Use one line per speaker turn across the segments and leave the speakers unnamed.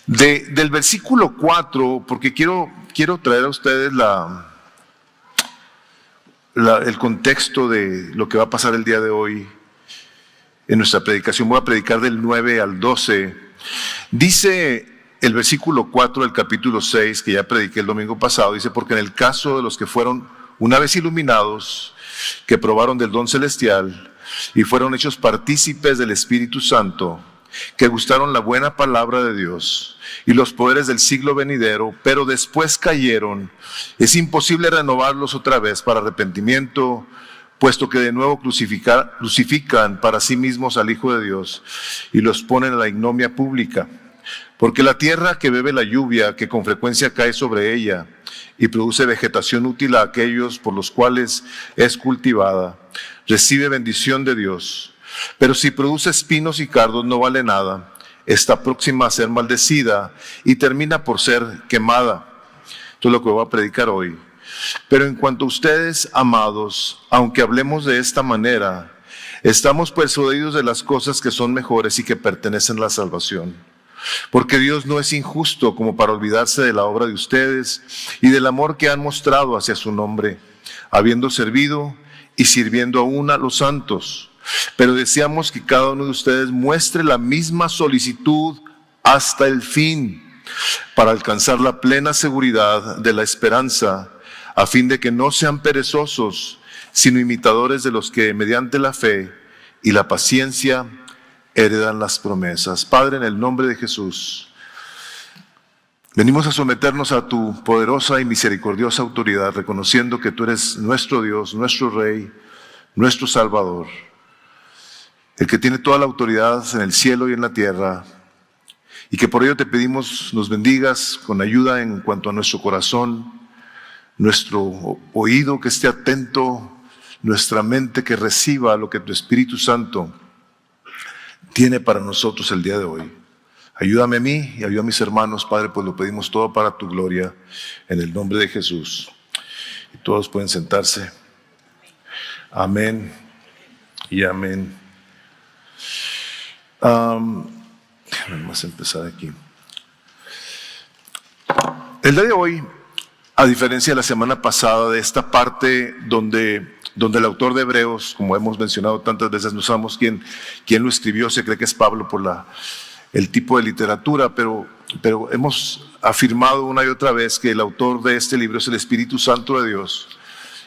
Del versículo 4, porque quiero traer a ustedes el contexto de lo que va a pasar el día de hoy en nuestra predicación. Voy a predicar del 9 al 12. Dice el versículo 4 del capítulo 6, que ya prediqué el domingo pasado, dice: porque en el caso de los que fueron una vez iluminados, que probaron del don celestial y fueron hechos partícipes del Espíritu Santo, que gustaron la buena palabra de Dios y los poderes del siglo venidero, pero después cayeron, es imposible renovarlos otra vez para arrepentimiento, puesto que de nuevo crucifican para sí mismos al Hijo de Dios y los ponen a la ignominia pública. Porque la tierra que bebe la lluvia que con frecuencia cae sobre ella y produce vegetación útil a aquellos por los cuales es cultivada, recibe bendición de Dios. Pero si produce espinos y cardos no vale nada, está próxima a ser maldecida y termina por ser quemada. Esto es lo que voy a predicar hoy. Pero en cuanto a ustedes, amados, aunque hablemos de esta manera, estamos persuadidos de las cosas que son mejores y que pertenecen a la salvación. Porque Dios no es injusto como para olvidarse de la obra de ustedes y del amor que han mostrado hacia su nombre, habiendo servido y sirviendo aún a los santos. Pero deseamos que cada uno de ustedes muestre la misma solicitud hasta el fin, para alcanzar la plena seguridad de la esperanza, a fin de que no sean perezosos, sino imitadores de los que mediante la fe y la paciencia heredan las promesas. Padre, en el nombre de Jesús, venimos a someternos a tu poderosa y misericordiosa autoridad, reconociendo que tú eres nuestro Dios, nuestro Rey, nuestro Salvador, el que tiene toda la autoridad en el cielo y en la tierra, y que por ello te pedimos nos bendigas con ayuda en cuanto a nuestro corazón, nuestro oído que esté atento, nuestra mente que reciba lo que tu Espíritu Santo tiene para nosotros el día de hoy. Ayúdame a mí y ayuda a mis hermanos, Padre, pues lo pedimos todo para tu gloria, en el nombre de Jesús. Y todos pueden sentarse. Amén y amén. Vamos a empezar aquí. El día de hoy, a diferencia de la semana pasada, de esta parte donde el autor de Hebreos, como hemos mencionado tantas veces, no sabemos quién lo escribió, se cree que es Pablo por el tipo de literatura, pero hemos afirmado una y otra vez que el autor de este libro es el Espíritu Santo de Dios.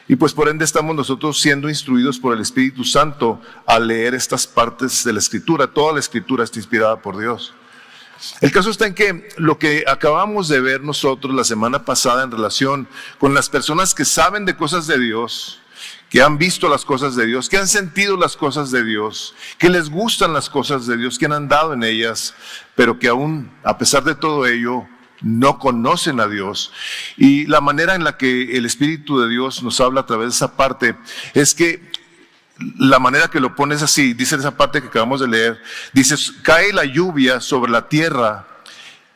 Y pues por ende estamos nosotros siendo instruidos por el Espíritu Santo a leer estas partes de la Escritura. Toda la Escritura está inspirada por Dios. El caso está en que lo que acabamos de ver nosotros la semana pasada en relación con las personas que saben de cosas de Dios, que han visto las cosas de Dios, que han sentido las cosas de Dios, que les gustan las cosas de Dios, que han andado en ellas, pero que aún, a pesar de todo ello, no conocen a Dios. Y la manera en la que el Espíritu de Dios nos habla a través de esa parte es que la manera que lo pones así, dice esa parte que acabamos de leer, dice: cae la lluvia sobre la tierra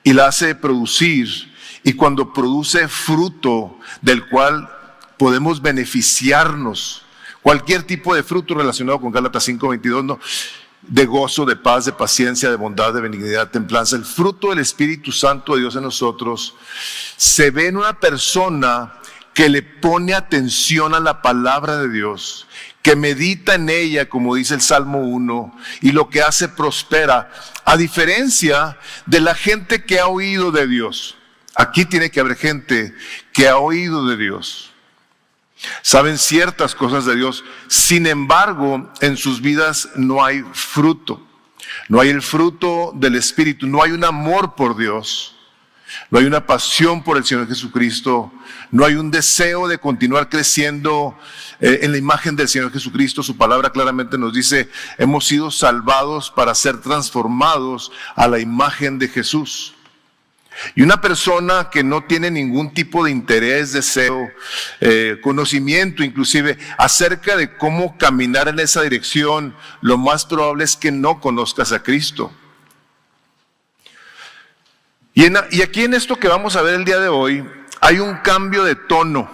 y la hace producir, y cuando produce fruto del cual podemos beneficiarnos, cualquier tipo de fruto relacionado con Gálatas 5:22, ¿no? De gozo, de paz, de paciencia, de bondad, de benignidad, templanza. El fruto del Espíritu Santo de Dios en nosotros se ve en una persona que le pone atención a la palabra de Dios, que medita en ella, como dice el Salmo 1, y lo que hace prospera, a diferencia de la gente que ha oído de Dios. Aquí tiene que haber gente que ha oído de Dios, saben ciertas cosas de Dios, sin embargo, en sus vidas no hay fruto. No hay el fruto del Espíritu, no hay un amor por Dios, no hay una pasión por el Señor Jesucristo, no hay un deseo de continuar creciendo en la imagen del Señor Jesucristo. Su palabra claramente nos dice: hemos sido salvados para ser transformados a la imagen de Jesús. Y una persona que no tiene ningún tipo de interés, deseo, conocimiento inclusive acerca de cómo caminar en esa dirección, lo más probable es que no conozcas a Cristo. Y aquí en esto que vamos a ver el día de hoy hay un cambio de tono,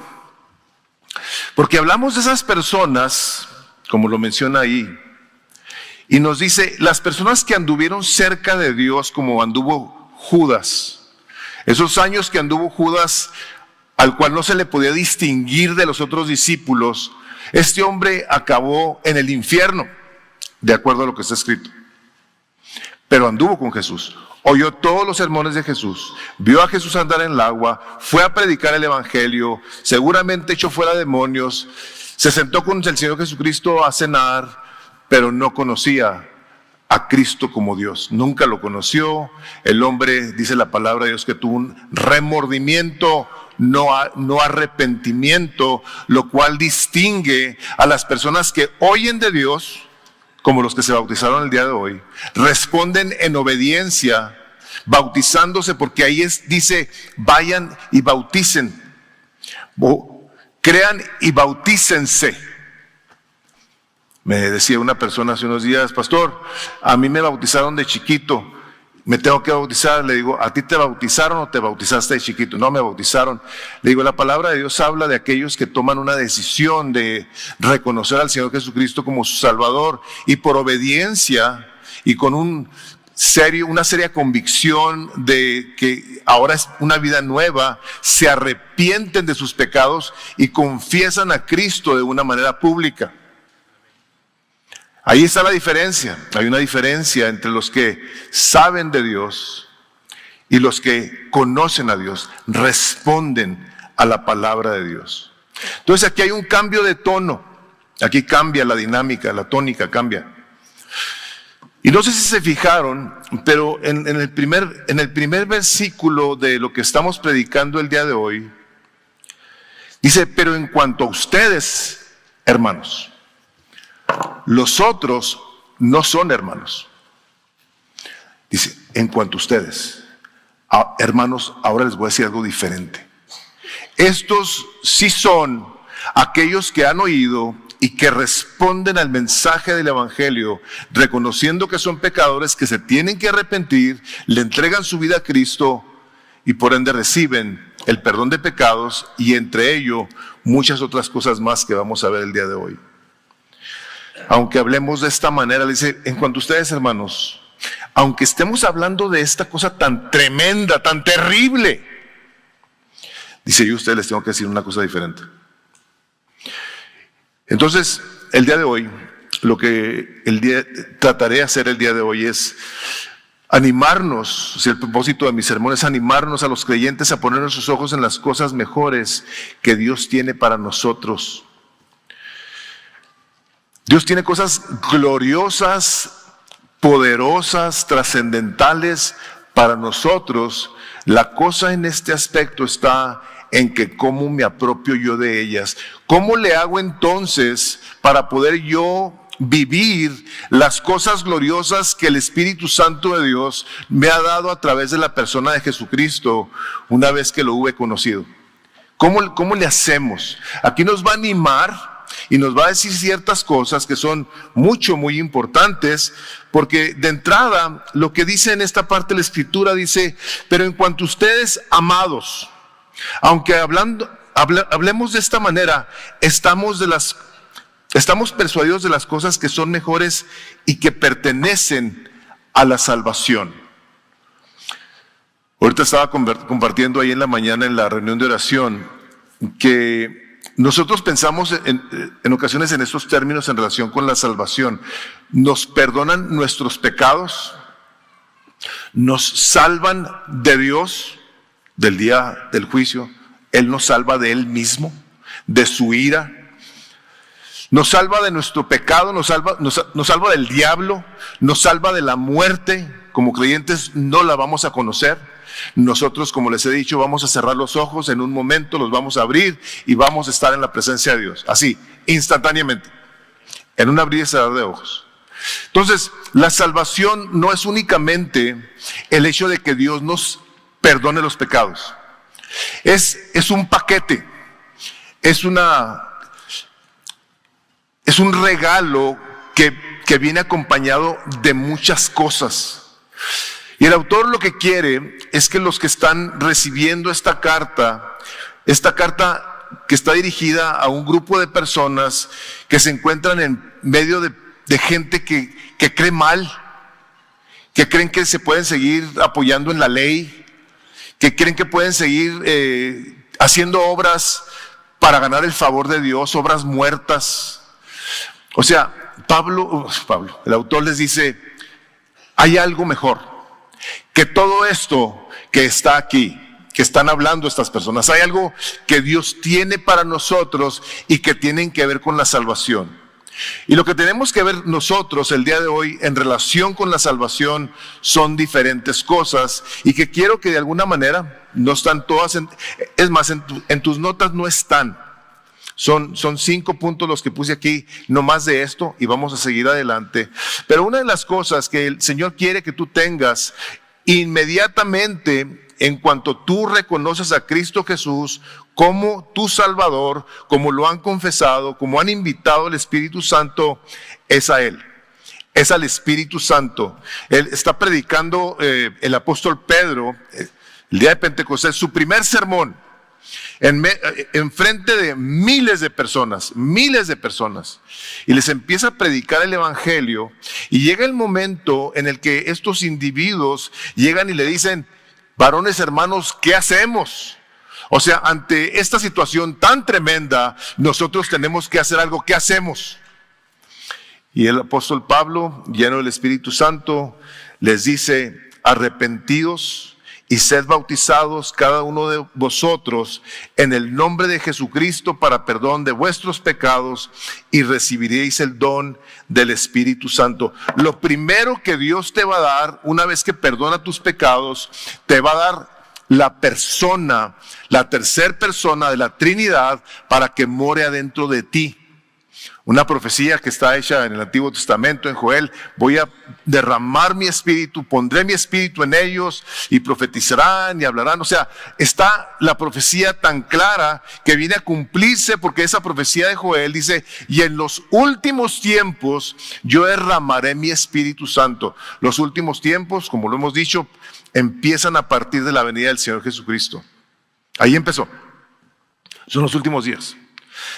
porque hablamos de esas personas, como lo menciona ahí, y nos dice: las personas que anduvieron cerca de Dios, como anduvo Judas. Esos años que anduvo Judas, al cual no se le podía distinguir de los otros discípulos, este hombre acabó en el infierno, de acuerdo a lo que está escrito. Pero anduvo con Jesús, oyó todos los sermones de Jesús, vio a Jesús andar en el agua, fue a predicar el evangelio, seguramente echó fuera demonios, se sentó con el Señor Jesucristo a cenar, pero no conocía a Cristo como Dios, nunca lo conoció. El hombre, dice la palabra de Dios, que tuvo un remordimiento, no arrepentimiento, lo cual distingue a las personas que oyen de Dios, como los que se bautizaron el día de hoy, responden en obediencia, bautizándose, porque ahí dice, vayan y bauticen, crean y bautícense. Me decía una persona hace unos días: pastor, a mí me bautizaron de chiquito, me tengo que bautizar. Le digo: ¿a ti te bautizaron o te bautizaste de chiquito? No, me bautizaron. Le digo: la palabra de Dios habla de aquellos que toman una decisión de reconocer al Señor Jesucristo como su Salvador, y por obediencia y con una seria convicción de que ahora es una vida nueva, se arrepienten de sus pecados y confiesan a Cristo de una manera pública. Ahí está la diferencia. Hay una diferencia entre los que saben de Dios y los que conocen a Dios, responden a la palabra de Dios. Entonces aquí hay un cambio de tono, aquí cambia la dinámica, la tónica cambia. Y no sé si se fijaron, pero en el primer versículo de lo que estamos predicando el día de hoy, dice: pero en cuanto a ustedes, hermanos, los otros no son hermanos. Dice: en cuanto a ustedes, hermanos, ahora les voy a decir algo diferente. Estos sí son aquellos que han oído y que responden al mensaje del evangelio, reconociendo que son pecadores, que se tienen que arrepentir, le entregan su vida a Cristo y por ende reciben el perdón de pecados, y entre ello muchas otras cosas más que vamos a ver el día de hoy. Aunque hablemos de esta manera, dice: en cuanto a ustedes, hermanos, aunque estemos hablando de esta cosa tan tremenda, tan terrible, dice: yo a ustedes les tengo que decir una cosa diferente. Entonces, el día de hoy, lo que trataré de hacer el día de hoy es animarnos. Si el propósito de mi sermón es animarnos a los creyentes a poner nuestros ojos en las cosas mejores que Dios tiene para nosotros. Dios tiene cosas gloriosas, poderosas, trascendentales para nosotros. La cosa en este aspecto está en que cómo me apropio yo de ellas. ¿Cómo le hago entonces para poder yo vivir las cosas gloriosas que el Espíritu Santo de Dios me ha dado a través de la persona de Jesucristo una vez que lo hube conocido? ¿Cómo le hacemos? Aquí nos va a animar y nos va a decir ciertas cosas que son muy importantes, porque de entrada lo que dice en esta parte de la Escritura dice: pero en cuanto a ustedes, amados, aunque hablemos de esta manera, estamos persuadidos de las cosas que son mejores y que pertenecen a la salvación. Ahorita estaba compartiendo ahí en la mañana en la reunión de oración que nosotros pensamos en ocasiones en estos términos en relación con la salvación. Nos perdonan nuestros pecados, nos salvan de Dios del día del juicio, Él nos salva de Él mismo, de su ira, nos salva de nuestro pecado, nos salva del diablo, nos salva de la muerte. Como creyentes no la vamos a conocer. Nosotros, como les he dicho, vamos a cerrar los ojos en un momento, los vamos a abrir y vamos a estar en la presencia de Dios, así, instantáneamente, en un abrir y cerrar de ojos. Entonces, la salvación no es únicamente el hecho de que Dios nos perdone los pecados. Es un paquete, es un regalo que viene acompañado de muchas cosas. Y el autor lo que quiere es que los que están recibiendo esta carta que está dirigida a un grupo de personas que se encuentran en medio de gente que cree mal, que creen que se pueden seguir apoyando en la ley, que creen que pueden seguir haciendo obras para ganar el favor de Dios, obras muertas. O sea, Pablo, el autor les dice, hay algo mejor que todo esto que está aquí, que están hablando estas personas. Hay algo que Dios tiene para nosotros y que tienen que ver con la salvación. Y lo que tenemos que ver nosotros el día de hoy en relación con la salvación son diferentes cosas, y que quiero que de alguna manera, no están todas, es más, en tus notas no están. Son 5 puntos los que puse aquí, no más de esto, y vamos a seguir adelante. Pero una de las cosas que el Señor quiere que tú tengas inmediatamente en cuanto tú reconoces a Cristo Jesús como tu Salvador, como lo han confesado, como han invitado al Espíritu Santo, es a Él. Es al Espíritu Santo. Él está predicando el apóstol Pedro el día de Pentecostés, su primer sermón, en frente de miles de personas, y les empieza a predicar el evangelio, y llega el momento en el que estos individuos llegan y le dicen: varones hermanos, ¿qué hacemos? O sea, ante esta situación tan tremenda, nosotros tenemos que hacer algo. ¿Qué hacemos? Y el apóstol Pablo, lleno del Espíritu Santo, les dice: arrepentíos y sed bautizados cada uno de vosotros en el nombre de Jesucristo para perdón de vuestros pecados, y recibiréis el don del Espíritu Santo. Lo primero que Dios te va a dar, una vez que perdona tus pecados, te va a dar la persona, la tercera persona de la Trinidad, para que more adentro de ti. Una profecía que está hecha en el Antiguo Testamento, en Joel: voy a derramar mi espíritu, pondré mi espíritu en ellos y profetizarán y hablarán. O sea, está la profecía tan clara que viene a cumplirse, porque esa profecía de Joel dice: y en los últimos tiempos yo derramaré mi Espíritu Santo. Los últimos tiempos, como lo hemos dicho, empiezan a partir de la venida del Señor Jesucristo. Ahí empezó. Son los últimos días.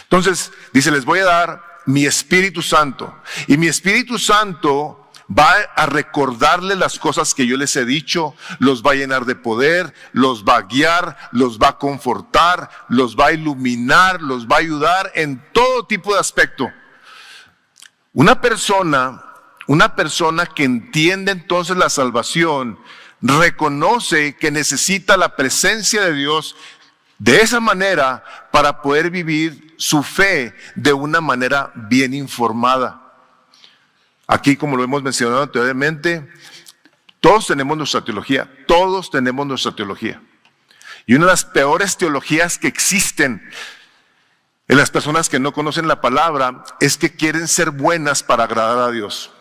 Entonces, dice: les voy a dar mi Espíritu Santo, y mi Espíritu Santo va a recordarle las cosas que yo les he dicho, los va a llenar de poder, los va a guiar, los va a confortar, los va a iluminar, los va a ayudar en todo tipo de aspecto. Una persona que entiende entonces la salvación, reconoce que necesita la presencia de Dios de esa manera para poder vivir su fe de una manera bien informada. Aquí, como lo hemos mencionado anteriormente, todos tenemos nuestra teología. Y una de las peores teologías que existen en las personas que no conocen la palabra es que quieren ser buenas para agradar a Dios.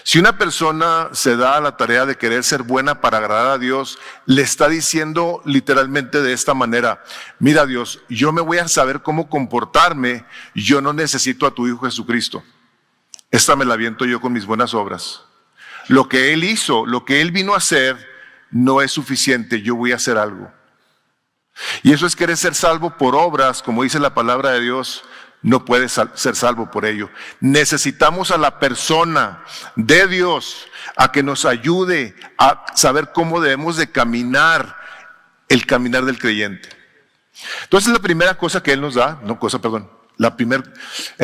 Si una persona se da a la tarea de querer ser buena para agradar a Dios, le está diciendo literalmente de esta manera: mira, Dios, yo me voy a saber cómo comportarme, yo no necesito a tu Hijo Jesucristo. Esta me la aviento yo con mis buenas obras. Lo que Él hizo, lo que Él vino a hacer, no es suficiente, yo voy a hacer algo. Y eso es querer ser salvo por obras, como dice la palabra de Dios. No puedes ser salvo por ello. Necesitamos a la persona de Dios a que nos ayude a saber cómo debemos de caminar, el caminar del creyente. Entonces, la primera cosa que Él nos da, el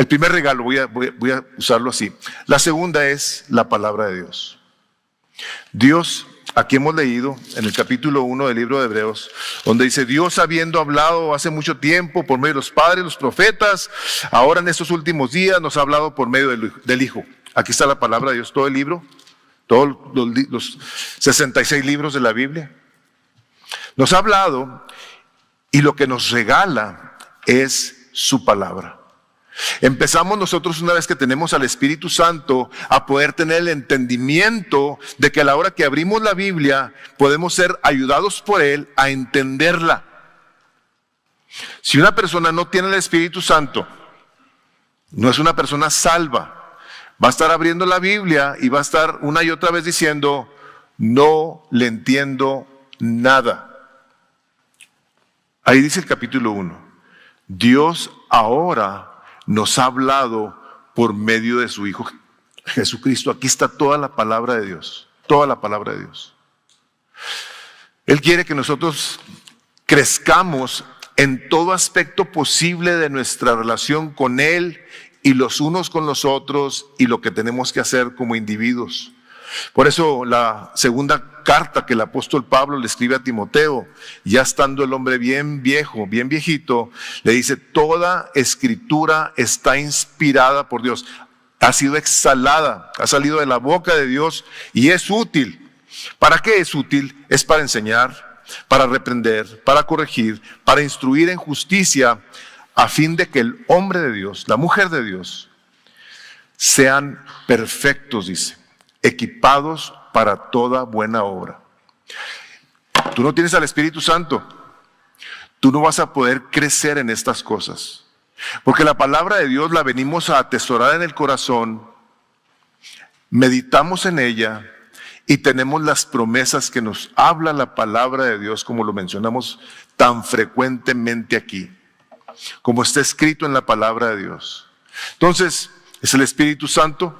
primer regalo, voy a usarlo así. La segunda es la palabra de Dios. Dios, aquí hemos leído en el capítulo 1 del libro de Hebreos, donde dice: Dios, habiendo hablado hace mucho tiempo por medio de los padres, los profetas, ahora en estos últimos días nos ha hablado por medio del Hijo. Aquí está la palabra de Dios, todo el libro, todos los 66 libros de la Biblia. Nos ha hablado, y lo que nos regala es su palabra. Empezamos nosotros, una vez que tenemos al Espíritu Santo, a poder tener el entendimiento de que a la hora que abrimos la Biblia podemos ser ayudados por Él a entenderla. Si una persona no tiene el Espíritu Santo, no es una persona salva. Va a estar abriendo la Biblia y va a estar una y otra vez diciendo: no le entiendo nada. Ahí dice el capítulo 1. Dios ahora nos ha hablado por medio de su Hijo Jesucristo. Aquí está toda la palabra de Dios. toda la palabra de Dios. Él quiere que nosotros crezcamos en todo aspecto posible de nuestra relación con Él y los unos con los otros y lo que tenemos que hacer como individuos. Por eso la segunda carta que el apóstol Pablo le escribe a Timoteo, ya estando el hombre bien viejo, bien viejito, le dice: toda escritura está inspirada por Dios, ha sido exhalada, ha salido de la boca de Dios y es útil. ¿Para qué es útil? Es para enseñar, para reprender, para corregir, para instruir en justicia, a fin de que el hombre de Dios, la mujer de Dios, sean perfectos, dice, equipados para toda buena obra. Tú no tienes al Espíritu Santo, tú no vas a poder crecer en estas cosas, porque la palabra de Dios la venimos a atesorar en el corazón, meditamos en ella y tenemos las promesas que nos habla la palabra de Dios, como lo mencionamos tan frecuentemente aquí, como está escrito en la palabra de Dios. Entonces, es el Espíritu Santo,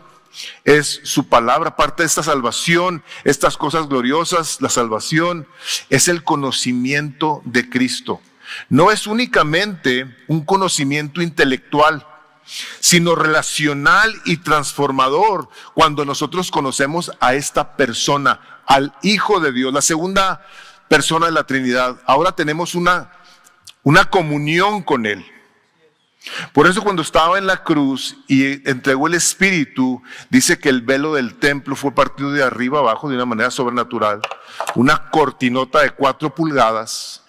es su palabra, parte de esta salvación, estas cosas gloriosas. La salvación es el conocimiento de Cristo. No es únicamente un conocimiento intelectual, sino relacional y transformador cuando nosotros conocemos a esta persona, al Hijo de Dios, la segunda persona de la Trinidad. Ahora tenemos una comunión con Él. Por eso cuando estaba en la cruz y entregó el Espíritu, dice que el velo del templo fue partido de arriba abajo de una manera sobrenatural, una cortinota de 4 pulgadas,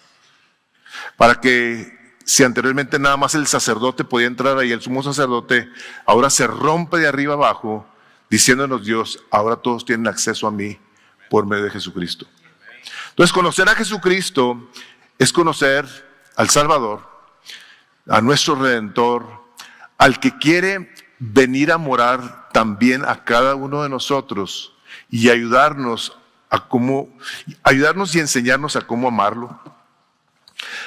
para que si anteriormente nada más el sacerdote podía entrar ahí, el sumo sacerdote, ahora se rompe de arriba abajo, diciéndonos Dios: ahora todos tienen acceso a mí por medio de Jesucristo. Entonces, conocer a Jesucristo es conocer al Salvador, a nuestro Redentor, al que quiere venir a morar también a cada uno de nosotros y ayudarnos y enseñarnos a cómo amarlo,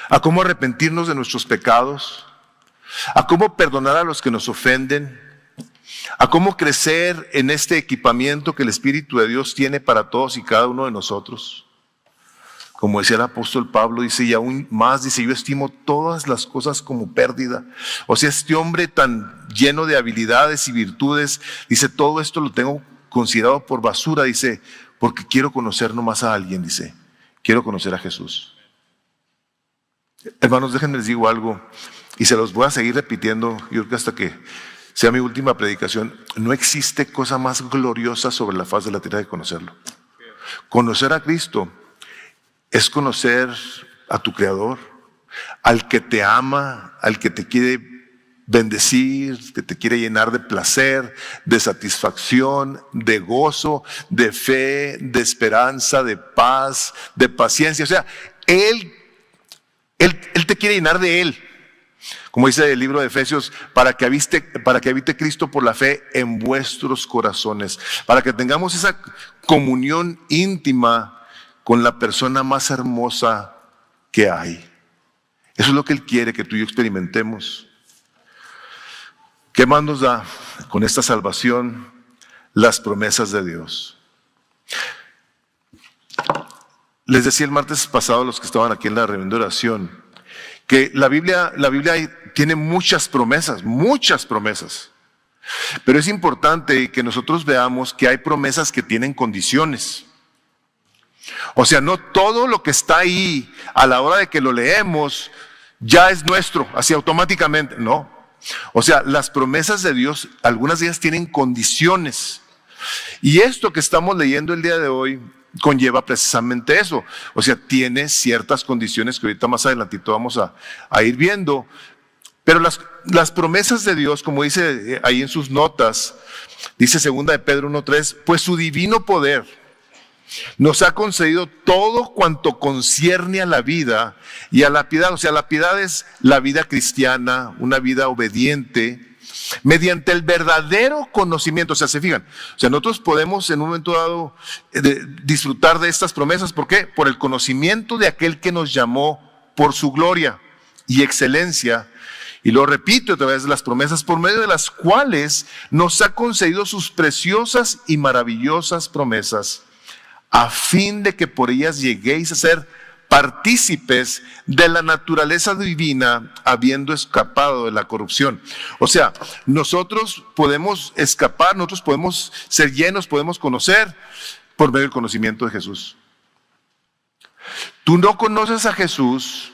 a cómo arrepentirnos de nuestros pecados, a cómo perdonar a los que nos ofenden, a cómo crecer en este equipamiento que el Espíritu de Dios tiene para todos y cada uno de nosotros. Como decía el apóstol Pablo, dice, y aún más, dice, yo estimo todas las cosas como pérdida. O sea, este hombre tan lleno de habilidades y virtudes, dice, todo esto lo tengo considerado por basura, dice, porque quiero conocer nomás a alguien, dice, quiero conocer a Jesús. Hermanos, déjenme les digo algo, y se los voy a seguir repitiendo, yo creo que hasta que sea mi última predicación. No existe cosa más gloriosa sobre la faz de la tierra que conocerlo. Conocer a Cristo es conocer a tu Creador, al que te ama, al que te quiere bendecir, que te quiere llenar de placer, de satisfacción, de gozo, de fe, de esperanza, de paz, de paciencia. O sea, Él te quiere llenar de Él. Como dice el libro de Efesios, para que habite Cristo por la fe en vuestros corazones, para que tengamos esa comunión íntima con la persona más hermosa que hay. Eso es lo que Él quiere que tú y yo experimentemos. ¿Qué más nos da con esta salvación? Las promesas de Dios. Les decía el martes pasado a los que estaban aquí en la reunión de oración, que la Biblia tiene muchas promesas, pero es importante que nosotros veamos que hay promesas que tienen condiciones. O sea, no todo lo que está ahí a la hora de que lo leemos ya es nuestro, así automáticamente, no. O sea, las promesas de Dios, algunas de ellas tienen condiciones. Y esto que estamos leyendo el día de hoy conlleva precisamente eso. O sea, tiene ciertas condiciones que ahorita más adelantito vamos a ir viendo. Pero las promesas de Dios, como dice ahí en sus notas, dice 2 de Pedro 1:3, pues su divino poder nos ha concedido todo cuanto concierne a la vida y a la piedad. O sea, la piedad es la vida cristiana, una vida obediente, mediante el verdadero conocimiento. O sea, se fijan, o sea, nosotros podemos en un momento dado disfrutar de estas promesas. ¿Por qué? Por el conocimiento de aquel que nos llamó por su gloria y excelencia. Y lo repito a través de las promesas, por medio de las cuales nos ha concedido sus preciosas y maravillosas promesas, a fin de que por ellas lleguéis a ser partícipes de la naturaleza divina, habiendo escapado de la corrupción. O sea, nosotros podemos escapar, nosotros podemos ser llenos, podemos conocer por medio del conocimiento de Jesús. Tú no conoces a Jesús,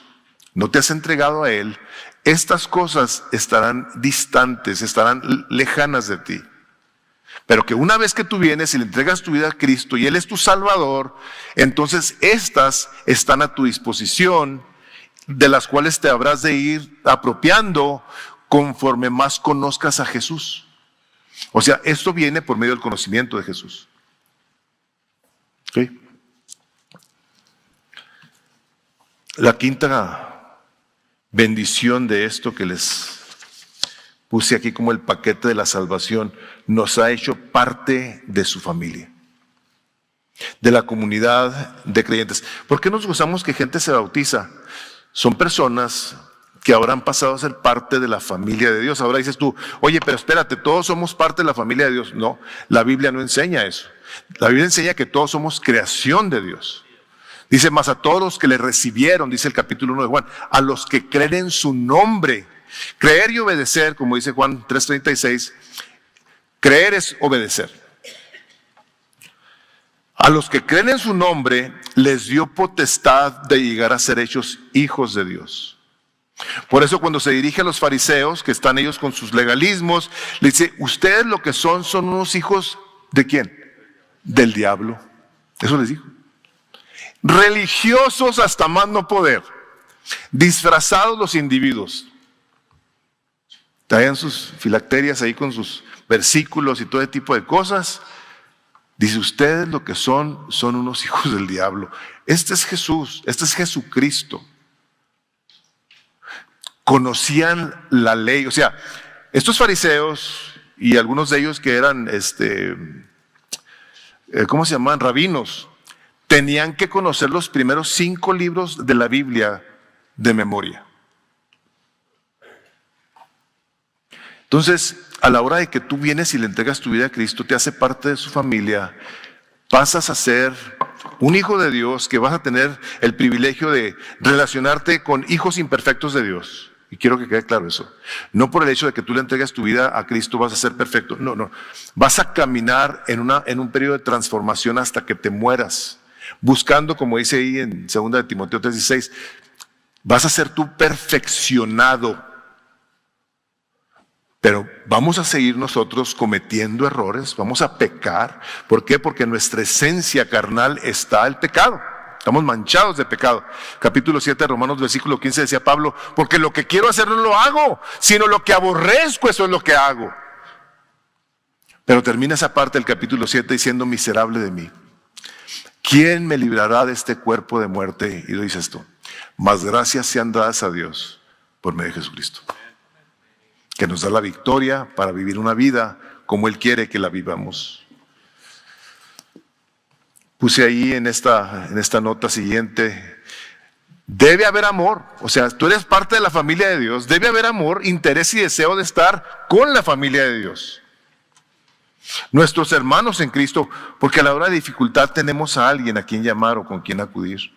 no te has entregado a Él, estas cosas estarán distantes, estarán lejanas de ti. Pero que una vez que tú vienes y le entregas tu vida a Cristo y Él es tu Salvador, entonces estas están a tu disposición, de las cuales te habrás de ir apropiando conforme más conozcas a Jesús. O sea, esto viene por medio del conocimiento de Jesús. ¿Sí? La quinta bendición de esto que les puse aquí como el paquete de la salvación, nos ha hecho parte de su familia, de la comunidad de creyentes. ¿Por qué nos gozamos que gente se bautiza? Son personas que ahora han pasado a ser parte de la familia de Dios. Ahora dices tú, oye, pero espérate, todos somos parte de la familia de Dios. No, la Biblia no enseña eso. La Biblia enseña que todos somos creación de Dios. Dice, más a todos los que le recibieron, dice el capítulo 1 de Juan, a los que creen en su nombre. Creer y obedecer, como dice Juan 3:36, creer es obedecer. A los que creen en su nombre, les dio potestad de llegar a ser hechos hijos de Dios. Por eso cuando se dirige a los fariseos, que están ellos con sus legalismos, le dice, ustedes lo que son unos hijos ¿de quién? Del diablo. Eso les dijo. Religiosos hasta más no poder, disfrazados los individuos. Traían sus filacterias ahí con sus versículos y todo ese tipo de cosas. Dice, ustedes lo que son unos hijos del diablo. Este es Jesús, este es Jesucristo. Conocían la ley, o sea, estos fariseos y algunos de ellos que eran, ¿cómo se llamaban? Rabinos, tenían que conocer los primeros 5 libros de la Biblia de memoria. Entonces, a la hora de que tú vienes y le entregas tu vida a Cristo, te hace parte de su familia, pasas a ser un hijo de Dios, que vas a tener el privilegio de relacionarte con hijos imperfectos de Dios. Y quiero que quede claro eso. No por el hecho de que tú le entregas tu vida a Cristo vas a ser perfecto. No, no. Vas a caminar en un periodo de transformación hasta que te mueras. Buscando, como dice ahí en 2 de Timoteo 3:16, vas a ser tú perfeccionado. Pero vamos a seguir nosotros cometiendo errores, vamos a pecar. ¿Por qué? Porque en nuestra esencia carnal está el pecado. Estamos manchados de pecado. Capítulo 7 de Romanos, versículo 15 decía Pablo, porque lo que quiero hacer no lo hago, sino lo que aborrezco, eso es lo que hago. Pero termina esa parte del capítulo 7 diciendo, miserable de mí. ¿Quién me librará de este cuerpo de muerte? Y lo dice esto, mas gracias sean dadas a Dios por medio de Jesucristo, que nos da la victoria para vivir una vida como Él quiere que la vivamos. Puse ahí en esta nota siguiente, debe haber amor, o sea, tú eres parte de la familia de Dios, debe haber amor, interés y deseo de estar con la familia de Dios. Nuestros hermanos en Cristo, porque a la hora de dificultad tenemos a alguien a quien llamar o con quien acudir.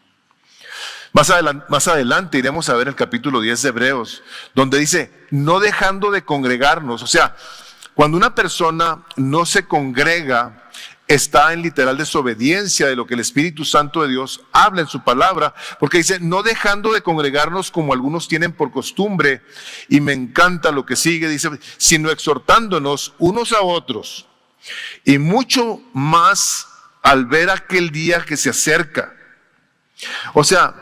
Más adelante iremos a ver el capítulo 10 de Hebreos, donde dice, no dejando de congregarnos. O sea, cuando una persona no se congrega, está en literal desobediencia de lo que el Espíritu Santo de Dios habla en su palabra, porque dice, no dejando de congregarnos como algunos tienen por costumbre, y me encanta lo que sigue, dice, sino exhortándonos unos a otros, y mucho más al ver aquel día que se acerca. O sea,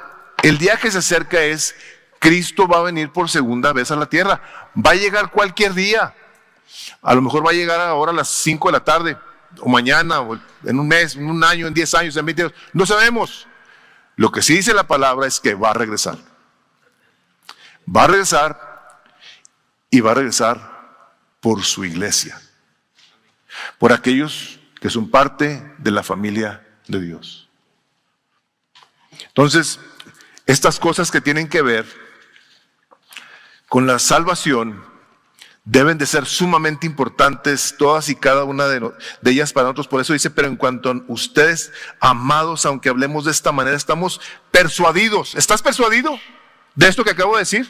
el día que se acerca es, Cristo va a venir por segunda vez a la tierra. Va a llegar cualquier día. A lo mejor va a llegar ahora a las 5 de la tarde, o mañana, o en un mes, en un año, en 10 años, en 20 años. No sabemos. Lo que sí dice la palabra es que va a regresar. Va a regresar y va a regresar por su iglesia. Por aquellos que son parte de la familia de Dios. Entonces, estas cosas que tienen que ver con la salvación deben de ser sumamente importantes todas y cada una de ellas para nosotros. Por eso dice, pero en cuanto a ustedes, amados, aunque hablemos de esta manera, estamos persuadidos. ¿Estás persuadido de esto que acabo de decir?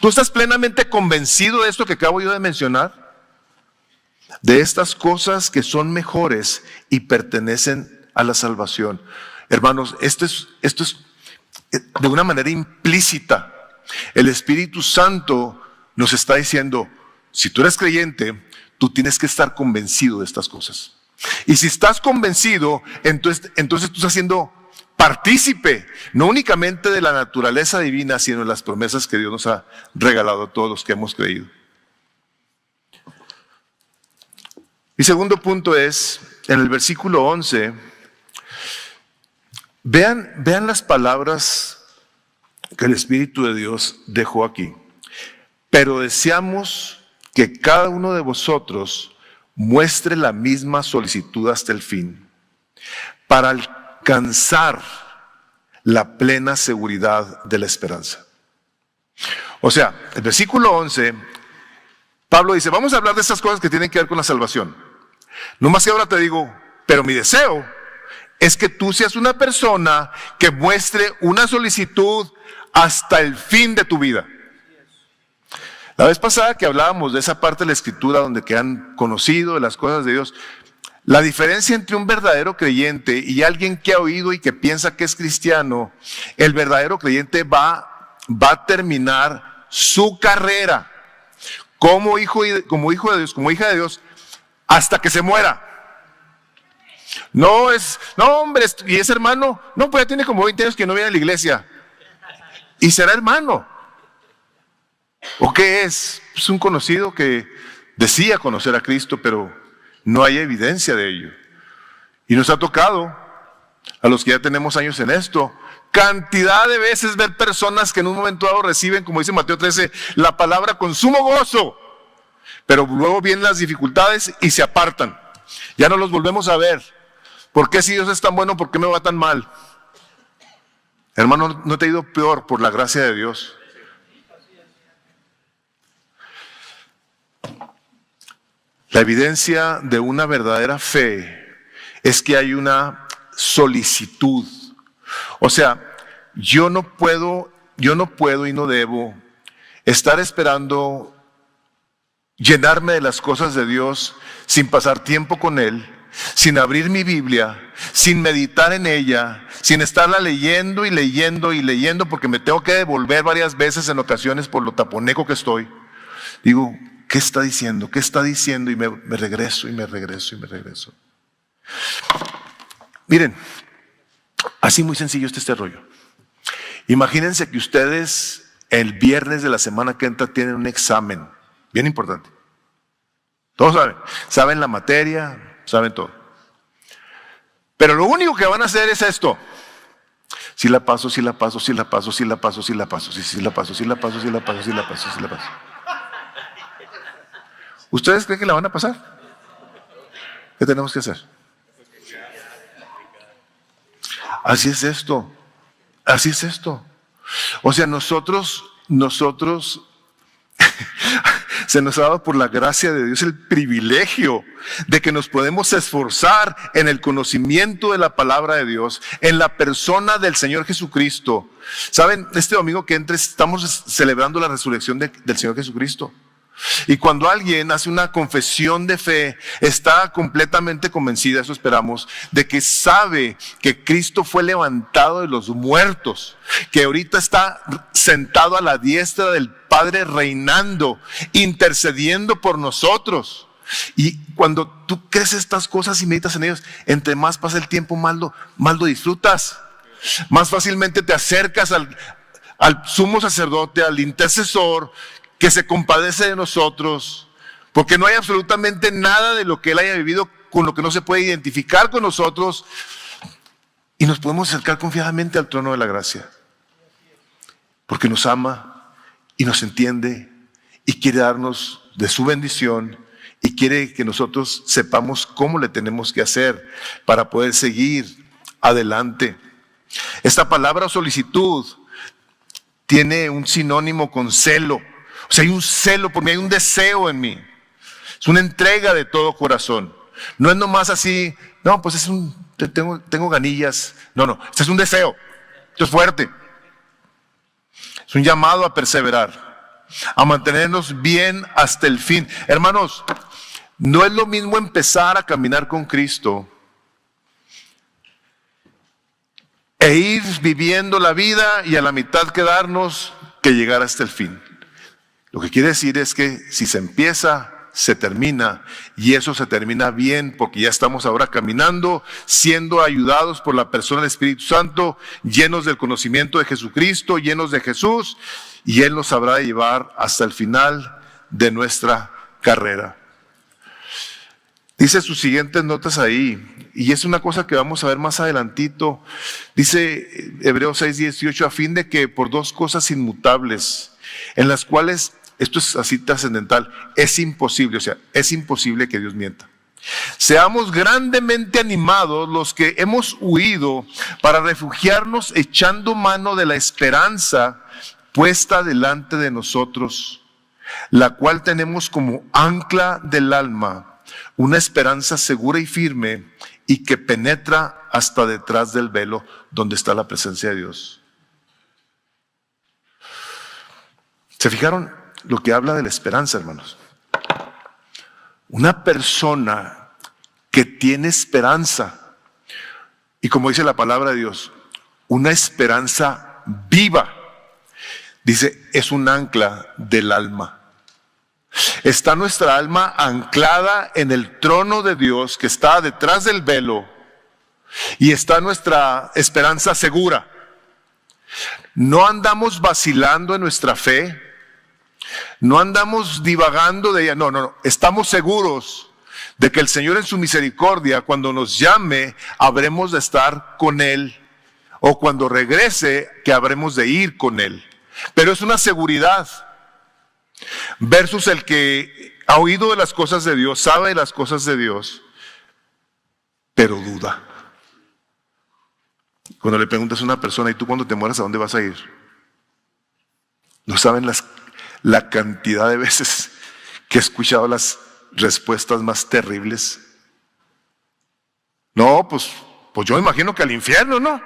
¿Tú estás plenamente convencido de esto que acabo yo de mencionar? De estas cosas que son mejores y pertenecen a la salvación. Hermanos, esto es de una manera implícita. El Espíritu Santo nos está diciendo, si tú eres creyente, tú tienes que estar convencido de estas cosas. Y si estás convencido, entonces tú estás siendo partícipe, no únicamente de la naturaleza divina, sino de las promesas que Dios nos ha regalado a todos los que hemos creído. Mi segundo punto es, en el versículo 11, vean las palabras que el Espíritu de Dios dejó aquí. Pero deseamos que cada uno de vosotros muestre la misma solicitud hasta el fin, para alcanzar la plena seguridad de la esperanza. O sea, el versículo 11, Pablo dice, vamos a hablar de estas cosas que tienen que ver con la salvación. No más que ahora te digo, pero mi deseo es que tú seas una persona que muestre una solicitud hasta el fin de tu vida. La vez pasada que hablábamos de esa parte de la Escritura donde que han conocido de las cosas de Dios, la diferencia entre un verdadero creyente y alguien que ha oído y que piensa que es cristiano, el verdadero creyente va a terminar su carrera como hijo de Dios, como hija de Dios, hasta que se muera. No, hombre, y ese hermano, no, pues ya tiene como 20 años que no viene a la iglesia. Y será hermano. ¿O qué es? Es un conocido que decía conocer a Cristo, pero no hay evidencia de ello. Y nos ha tocado, a los que ya tenemos años en esto, cantidad de veces ver personas que en un momento dado reciben, como dice Mateo 13, la palabra con sumo gozo, pero luego vienen las dificultades y se apartan. Ya no los volvemos a ver. ¿Por qué si Dios es tan bueno, por qué me va tan mal? Hermano, no te ha ido peor por la gracia de Dios. La evidencia de una verdadera fe es que hay una solicitud. O sea, yo no puedo y no debo estar esperando llenarme de las cosas de Dios sin pasar tiempo con Él, sin abrir mi Biblia, sin meditar en ella, sin estarla leyendo y leyendo y leyendo, porque me tengo que devolver varias veces en ocasiones por lo taponeco que estoy. Digo, ¿qué está diciendo? ¿Qué está diciendo? Y me regreso y me regreso y me regreso. Miren, así muy sencillo este rollo. Imagínense que ustedes el viernes de la semana que entra tienen un examen bien importante. Todos saben la materia, saben todo. Pero lo único que van a hacer es esto. Si la paso, si la paso, si la paso, si la paso, si la paso, si la paso, si la paso, si la paso, si la paso, si la paso. ¿Ustedes creen que la van a pasar? ¿Qué tenemos que hacer? Así es esto. Así es esto. O sea, nosotros se nos ha dado por la gracia de Dios el privilegio de que nos podemos esforzar en el conocimiento de la palabra de Dios, en la persona del Señor Jesucristo. ¿Saben? Este domingo que entra estamos celebrando la resurrección del Señor Jesucristo. Y cuando alguien hace una confesión de fe, está completamente convencida, eso esperamos, de que sabe que Cristo fue levantado de los muertos, que ahorita está sentado a la diestra del Padre reinando, intercediendo por nosotros. Y cuando tú crees estas cosas y meditas en ellos, entre más pasa el tiempo, más lo disfrutas. Más fácilmente te acercas al sumo sacerdote, al intercesor, que se compadece de nosotros, porque no hay absolutamente nada de lo que Él haya vivido con lo que no se puede identificar con nosotros, y nos podemos acercar confiadamente al trono de la gracia, porque nos ama y nos entiende y quiere darnos de su bendición y quiere que nosotros sepamos cómo le tenemos que hacer para poder seguir adelante. Esta palabra solicitud tiene un sinónimo con celo. O sea, hay un celo por mí, hay un deseo en mí. Es una entrega de todo corazón. No es nomás así, no, pues tengo ganillas. No, este es un deseo. Esto es fuerte. Es un llamado a perseverar, a mantenernos bien hasta el fin. Hermanos, no es lo mismo empezar a caminar con Cristo e ir viviendo la vida y a la mitad quedarnos que llegar hasta el fin. Lo que quiere decir es que si se empieza, se termina, y eso se termina bien porque ya estamos ahora caminando, siendo ayudados por la persona del Espíritu Santo, llenos del conocimiento de Jesucristo, llenos de Jesús, y Él nos sabrá llevar hasta el final de nuestra carrera. Dice sus siguientes notas ahí, y es una cosa que vamos a ver más adelantito. Dice Hebreos 6:18, a fin de que por dos cosas inmutables, en las cuales, esto es así trascendental, es imposible que Dios mienta. Seamos grandemente animados los que hemos huido para refugiarnos echando mano de la esperanza puesta delante de nosotros, la cual tenemos como ancla del alma, una esperanza segura y firme y que penetra hasta detrás del velo donde está la presencia de Dios. ¿Se fijaron lo que habla de la esperanza, hermanos? Una persona que tiene esperanza, y como dice la palabra de Dios, una esperanza viva, dice, es un ancla del alma. Está nuestra alma anclada en el trono de Dios que está detrás del velo, y está nuestra esperanza segura. No andamos vacilando en nuestra fe, no andamos divagando de ella, no, estamos seguros de que el Señor en su misericordia, cuando nos llame, habremos de estar con Él, o cuando regrese, que habremos de ir con Él. Pero es una seguridad, versus el que ha oído de las cosas de Dios, sabe de las cosas de Dios, pero duda. Cuando le preguntas a una persona, ¿y tú cuando te mueras a dónde vas a ir? No saben la cantidad de veces que he escuchado las respuestas más terribles. No, pues yo me imagino que al infierno, ¿no?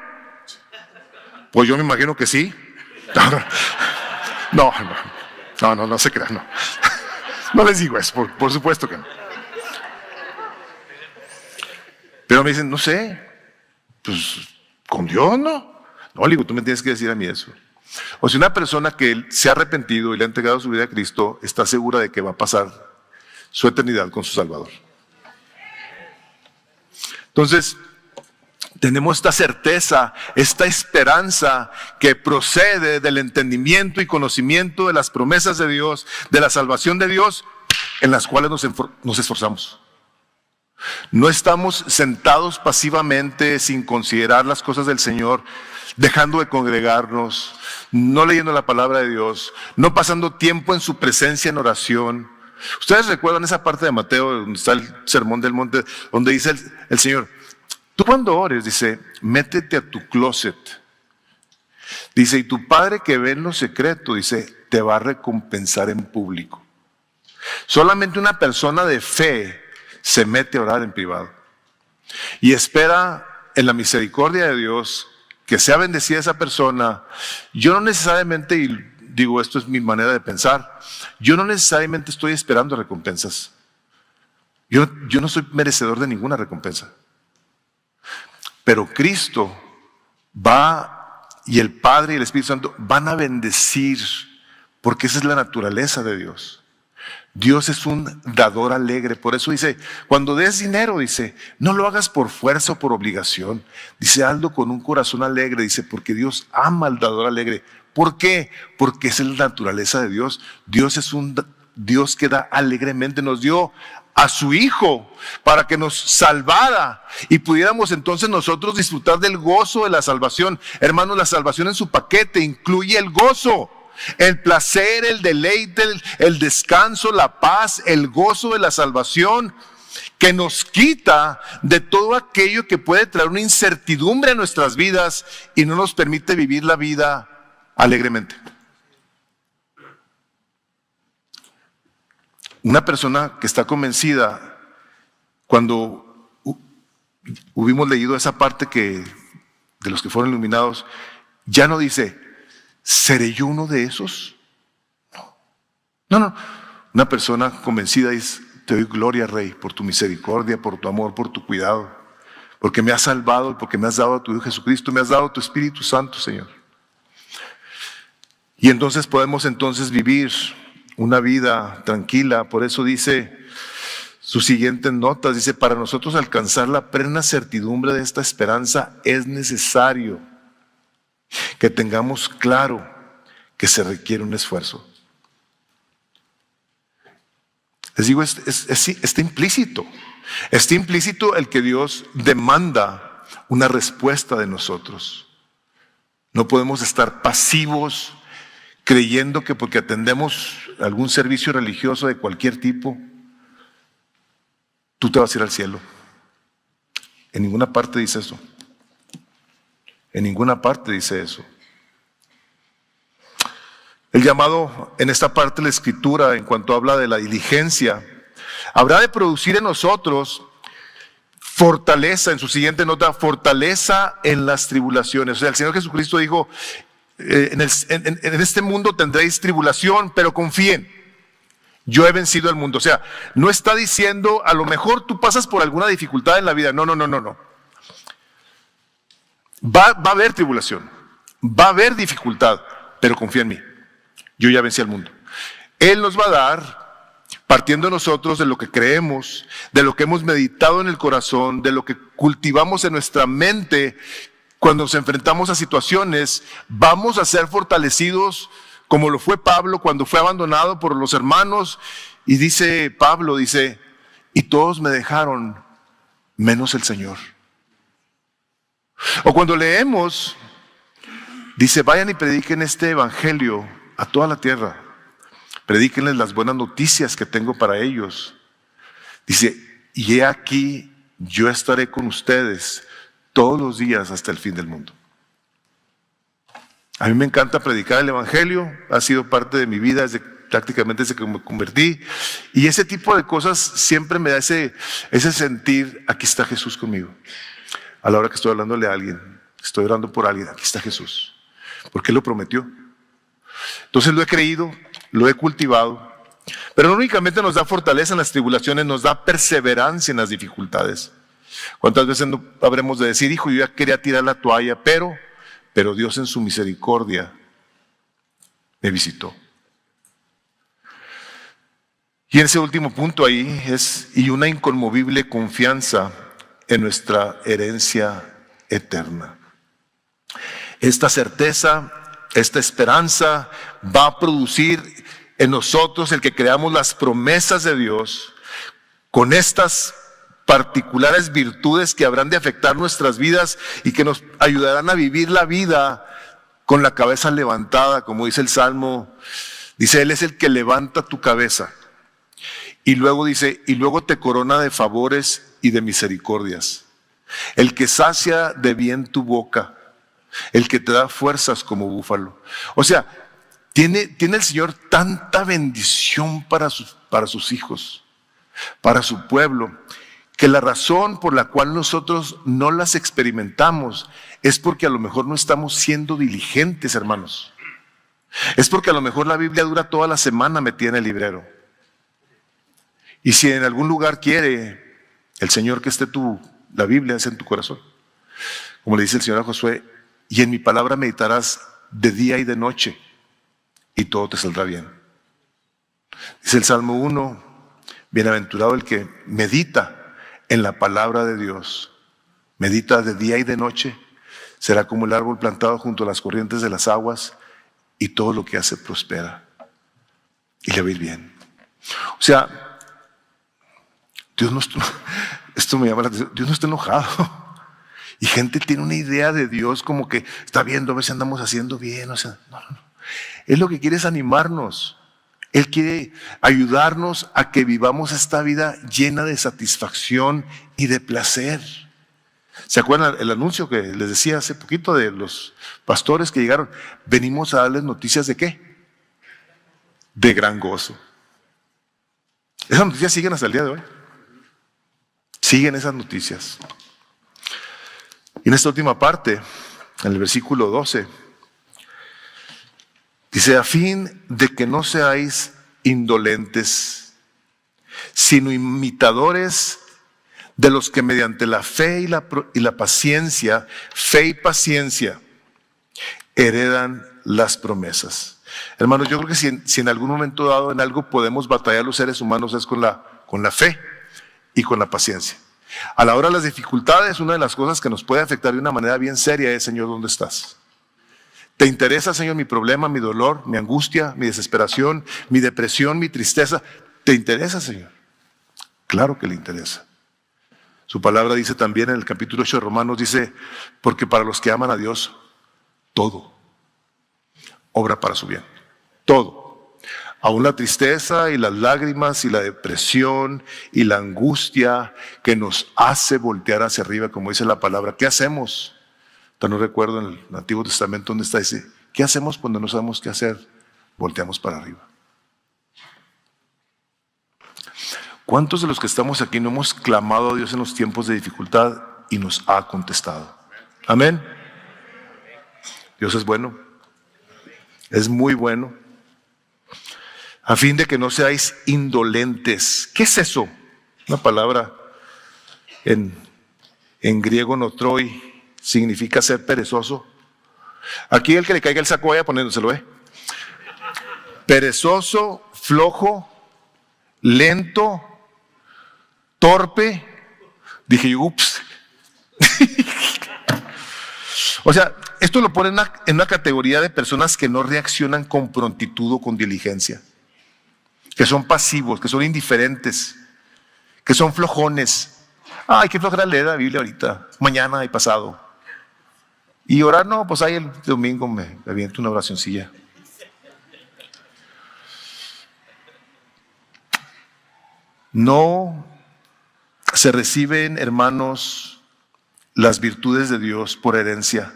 Pues yo me imagino que sí. No se crean, no. No les digo eso, por supuesto que no. Pero me dicen, no sé, pues con Dios, ¿no? No, le digo, tú me tienes que decir a mí eso. O si una persona que se ha arrepentido y le ha entregado su vida a Cristo, está segura de que va a pasar su eternidad con su Salvador. Entonces, tenemos esta certeza, esta esperanza que procede del entendimiento y conocimiento de las promesas de Dios, de la salvación de Dios, en las cuales nos esforzamos. No estamos sentados pasivamente sin considerar las cosas del Señor, dejando de congregarnos, no leyendo la palabra de Dios, no pasando tiempo en su presencia en oración. Ustedes recuerdan esa parte de Mateo donde está el sermón del monte, donde dice el Señor, tú cuando ores, dice, métete a tu closet. Dice, y tu Padre que ve en lo secreto, dice, te va a recompensar en público. Solamente una persona de fe se mete a orar en privado y espera en la misericordia de Dios que sea bendecida esa persona. Yo no necesariamente, y digo, esto es mi manera de pensar, yo no necesariamente estoy esperando recompensas. Yo no soy merecedor de ninguna recompensa. Pero Cristo va, y el Padre y el Espíritu Santo van a bendecir, porque esa es la naturaleza de Dios. Dios es un dador alegre. Por eso dice, cuando des dinero, dice, no lo hagas por fuerza o por obligación. Dice, hazlo con un corazón alegre. Dice, porque Dios ama al dador alegre. ¿Por qué? Porque esa es la naturaleza de Dios. Dios es un Dios que da alegremente. Nos dio a su Hijo para que nos salvara y pudiéramos entonces nosotros disfrutar del gozo de la salvación. Hermanos, la salvación en su paquete incluye el gozo, el placer, el deleite, el descanso, la paz, el gozo de la salvación, que nos quita de todo aquello que puede traer una incertidumbre a nuestras vidas y no nos permite vivir la vida alegremente. Una persona que está convencida, cuando hubimos leído esa parte de los que fueron iluminados, ya no dice, ¿seré yo uno de esos? No. Una persona convencida dice, te doy gloria, Rey, por tu misericordia, por tu amor, por tu cuidado, porque me has salvado y porque me has dado a tu Hijo Jesucristo, me has dado a tu Espíritu Santo, Señor. Y entonces podemos vivir una vida tranquila. Por eso dice sus siguientes notas, dice, para nosotros alcanzar la plena certidumbre de esta esperanza es necesario que tengamos claro que se requiere un esfuerzo. Les digo, está implícito. Está implícito el que Dios demanda una respuesta de nosotros. No podemos estar pasivos creyendo que porque atendemos algún servicio religioso de cualquier tipo, tú te vas a ir al cielo. En ninguna parte dice eso. En ninguna parte dice eso. El llamado en esta parte de la Escritura, en cuanto habla de la diligencia, habrá de producir en nosotros fortaleza, en su siguiente nota, fortaleza en las tribulaciones. O sea, el Señor Jesucristo dijo, en este mundo tendréis tribulación, pero confíen, yo he vencido al mundo. O sea, no está diciendo, a lo mejor tú pasas por alguna dificultad en la vida. No. Va a haber tribulación, va a haber dificultad, pero confía en mí. Yo ya vencí al mundo. Él nos va a dar, partiendo nosotros de lo que creemos, de lo que hemos meditado en el corazón, de lo que cultivamos en nuestra mente, cuando nos enfrentamos a situaciones, vamos a ser fortalecidos como lo fue Pablo cuando fue abandonado por los hermanos. Y dice Pablo, y todos me dejaron, menos el Señor. O cuando leemos, dice, vayan y prediquen este evangelio a toda la tierra. Predíquenles las buenas noticias que tengo para ellos. Dice, y he aquí, yo estaré con ustedes todos los días hasta el fin del mundo. A mí me encanta predicar el evangelio, ha sido parte de mi vida prácticamente desde que me convertí, y ese tipo de cosas siempre me da ese sentir, aquí está Jesús conmigo. A la hora que estoy hablándole a alguien, estoy orando por alguien, aquí está Jesús, porque Él lo prometió. Entonces lo he creído, lo he cultivado, pero no únicamente nos da fortaleza en las tribulaciones, nos da perseverancia en las dificultades. ¿Cuántas veces no habremos de decir, hijo, yo ya quería tirar la toalla, pero Dios en su misericordia me visitó? Y en ese último punto ahí y una inconmovible confianza en nuestra herencia eterna. Esta certeza, esta esperanza va a producir en nosotros el que creamos las promesas de Dios con estas particulares virtudes que habrán de afectar nuestras vidas y que nos ayudarán a vivir la vida con la cabeza levantada, como dice el Salmo. Dice, Él es el que levanta tu cabeza. Y luego dice, y luego te corona de favores y de misericordias. El que sacia de bien tu boca, el que te da fuerzas como búfalo. O sea, tiene el Señor tanta bendición para sus hijos, para su pueblo, que la razón por la cual nosotros no las experimentamos es porque a lo mejor no estamos siendo diligentes, hermanos. Es porque a lo mejor la Biblia dura toda la semana metida en el librero. Y si en algún lugar quiere el Señor que esté la Biblia es en tu corazón. Como le dice el Señor a Josué, y en mi palabra meditarás de día y de noche, y todo te saldrá bien. Dice el Salmo 1, bienaventurado el que medita en la palabra de Dios, medita de día y de noche, será como el árbol plantado junto a las corrientes de las aguas, y todo lo que hace prospera, y le va a ir bien. O sea, esto me llama la atención, Dios no está enojado. Y gente tiene una idea de Dios como que está viendo a ver si andamos haciendo bien. O sea, no. Él lo que quiere es animarnos. Él quiere ayudarnos a que vivamos esta vida llena de satisfacción y de placer. ¿Se acuerdan el anuncio que les decía hace poquito de los pastores que llegaron? Venimos a darles noticias ¿de qué? De gran gozo. Esas noticias siguen hasta el día de hoy. Siguen esas noticias. Y en esta última parte, en el versículo 12, dice: a fin de que no seáis indolentes, sino imitadores de los que mediante la fe y la paciencia, fe y paciencia, heredan las promesas. Hermanos, yo creo que si en algún momento dado en algo podemos batallar los seres humanos es con la fe y con la paciencia. A la hora de las dificultades, una de las cosas que nos puede afectar de una manera bien seria es: Señor, ¿dónde estás? ¿Te interesa, Señor, mi problema, mi dolor, mi angustia, mi desesperación, mi depresión, mi tristeza? ¿Te interesa, Señor? Claro que le interesa. Su palabra dice también en el capítulo 8 de Romanos, dice: porque para los que aman a Dios, todo obra para su bien. Todo. Aún la tristeza y las lágrimas y la depresión y la angustia que nos hace voltear hacia arriba, como dice la palabra. ¿Qué hacemos? No recuerdo en el Antiguo Testamento donde está, dice: ¿qué hacemos cuando no sabemos qué hacer? Volteamos para arriba. ¿Cuántos de los que estamos aquí no hemos clamado a Dios en los tiempos de dificultad y nos ha contestado? Amén. Dios es bueno. Es muy bueno. A fin de que no seáis indolentes. ¿Qué es eso? Una palabra en griego notroi. Significa ser perezoso. Aquí el que le caiga el saco vaya poniéndoselo, perezoso, flojo, lento, torpe. Dije yo, ups. O sea, esto lo pone en una categoría de personas que no reaccionan con prontitud o con diligencia, que son pasivos, que son indiferentes, que son flojones. Ay, qué flojera leer la Biblia ahorita, mañana y pasado. Y orar, no, pues ahí el domingo me aviento una oracioncilla. No se reciben, hermanos, las virtudes de Dios por herencia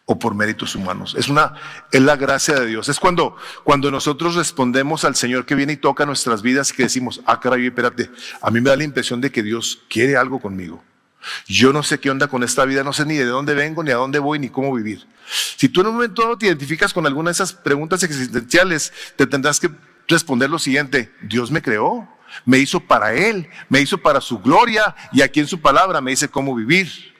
o por méritos humanos. Es la gracia de Dios. Es cuando nosotros respondemos al Señor que viene y toca nuestras vidas y que decimos: ah, caray, espérate, a mí me da la impresión de que Dios quiere algo conmigo. Yo no sé qué onda con esta vida, no sé ni de dónde vengo, ni a dónde voy, ni cómo vivir. Si tú en un momento dado te identificas con alguna de esas preguntas existenciales, te tendrás que responder lo siguiente: Dios me creó, me hizo para Él, me hizo para su gloria, y aquí en su palabra me dice cómo vivir.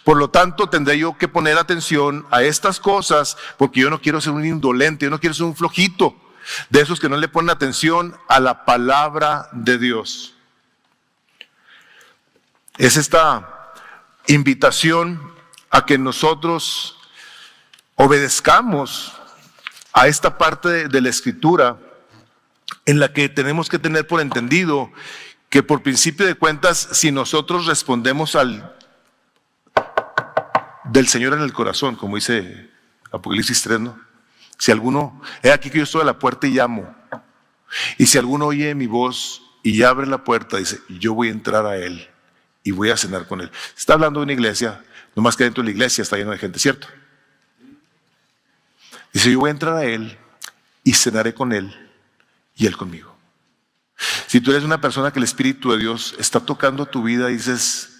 Por lo tanto, tendré yo que poner atención a estas cosas, porque yo no quiero ser un indolente, yo no quiero ser un flojito, de esos que no le ponen atención a la palabra de Dios. Es esta invitación a que nosotros obedezcamos a esta parte de la Escritura, en la que tenemos que tener por entendido que, por principio de cuentas, si nosotros respondemos del Señor en el corazón, como dice Apocalipsis 3, ¿no? Si alguno, he aquí que yo estoy a la puerta y llamo, y si alguno oye mi voz y abre la puerta, dice: yo voy a entrar a él y voy a cenar con él. Está hablando de una iglesia, nomás que dentro de la iglesia está lleno de gente, ¿cierto? Dice: yo voy a entrar a él y cenaré con él y él conmigo. Si tú eres una persona que el Espíritu de Dios está tocando tu vida y dices: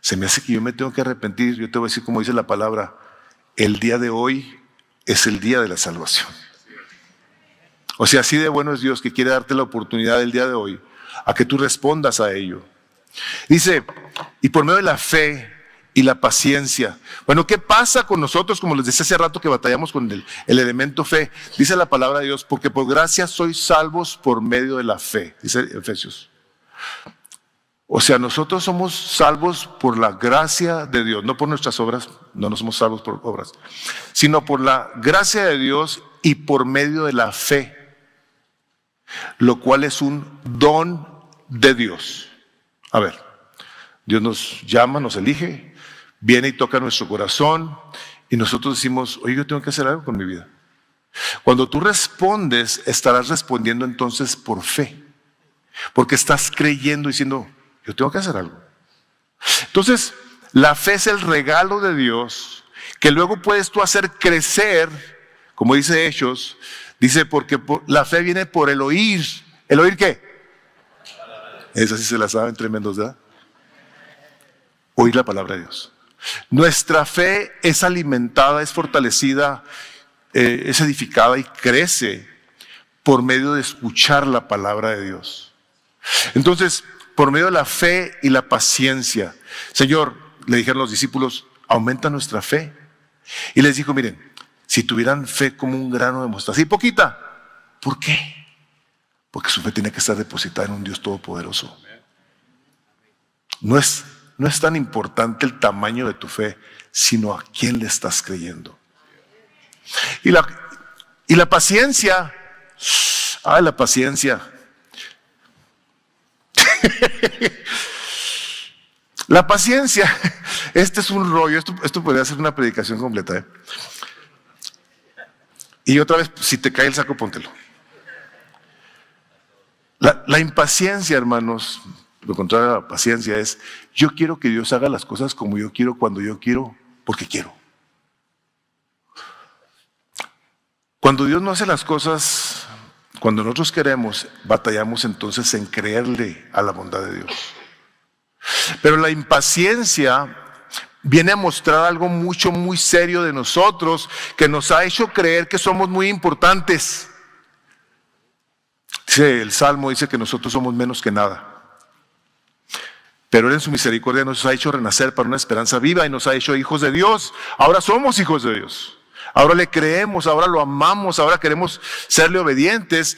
se me hace que yo me tengo que arrepentir, yo te voy a decir como dice la palabra: el día de hoy es el día de la salvación. O sea, así de bueno es Dios, que quiere darte la oportunidad el día de hoy a que tú respondas a ello. Dice: y por medio de la fe y la paciencia. Bueno, ¿qué pasa con nosotros? Como les decía hace rato que batallamos con el elemento fe. Dice la palabra de Dios: porque por gracia sois salvos por medio de la fe. Dice Efesios. O sea, nosotros somos salvos por la gracia de Dios, no por nuestras obras. No somos salvos por obras, sino por la gracia de Dios y por medio de la fe, lo cual es un don de Dios. A ver, Dios nos llama, nos elige, viene y toca nuestro corazón, y nosotros decimos: oye, yo tengo que hacer algo con mi vida. Cuando tú respondes, estarás respondiendo entonces por fe, porque estás creyendo, diciendo: yo tengo que hacer algo. Entonces, la fe es el regalo de Dios que luego puedes tú hacer crecer, como dice Hechos, dice: porque la fe viene por el oír. ¿El oír qué? Esas sí se las saben tremendos, ¿verdad? Oír la palabra de Dios. Nuestra fe es alimentada, es fortalecida, es edificada y crece por medio de escuchar la palabra de Dios. Entonces, por medio de la fe y la paciencia, Señor, le dijeron los discípulos, aumenta nuestra fe. Y les dijo, miren, si tuvieran fe como un grano de mostaza, y poquita, ¿por qué? Porque su fe tiene que estar depositada en un Dios todopoderoso. No es tan importante el tamaño de tu fe, sino a quién le estás creyendo. Y la paciencia, la paciencia. La paciencia, este es un rollo, esto podría ser una predicación completa. Y otra vez, si te cae el saco, póntelo. La impaciencia, hermanos, lo contrario a la paciencia es, yo quiero que Dios haga las cosas como yo quiero, cuando yo quiero, porque quiero. Cuando Dios no hace las cosas, cuando nosotros queremos, batallamos entonces en creerle a la bondad de Dios. Pero la impaciencia viene a mostrar algo muy serio de nosotros, que nos ha hecho creer que somos muy importantes. Dice el Salmo, dice que nosotros somos menos que nada. Pero Él en su misericordia nos ha hecho renacer para una esperanza viva y nos ha hecho hijos de Dios. Ahora somos hijos de Dios. Ahora le creemos, ahora lo amamos, ahora queremos serle obedientes.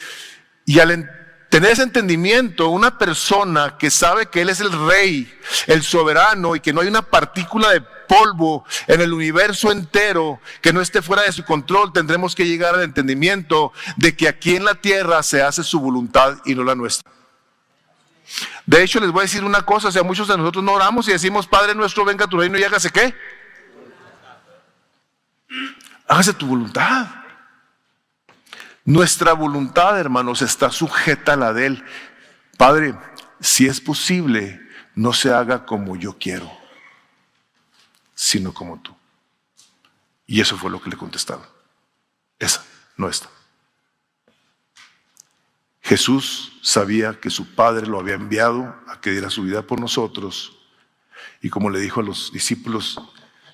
Y al tener ese entendimiento, una persona que sabe que Él es el Rey, el soberano, y que no hay una partícula de polvo en el universo entero que no esté fuera de su control, tendremos que llegar al entendimiento de que aquí en la tierra se hace su voluntad y no la nuestra. De hecho, les voy a decir una cosa, muchos de nosotros no oramos y decimos, Padre nuestro, venga a tu reino y hágase ¿qué? Hágase tu voluntad. Nuestra voluntad, hermanos, está sujeta a la de Él. Padre, si es posible, no se haga como yo quiero, sino como tú. Y eso fue lo que le contestaron. Esa, no esta. Jesús sabía que su Padre lo había enviado a que diera su vida por nosotros. Y como le dijo a los discípulos,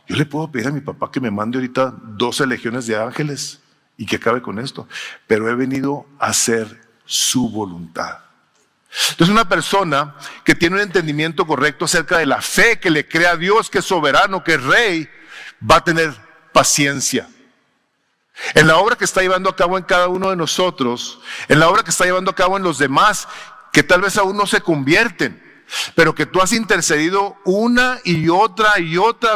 yo le puedo pedir a mi papá que me mande ahorita 12 legiones de ángeles y que acabe con esto, pero he venido a hacer su voluntad. Entonces, una persona que tiene un entendimiento correcto acerca de la fe, que le cree a Dios, que es soberano, que es Rey, va a tener paciencia. En la obra que está llevando a cabo en cada uno de nosotros, en la obra que está llevando a cabo en los demás, que tal vez aún no se convierten, pero que tú has intercedido una y otra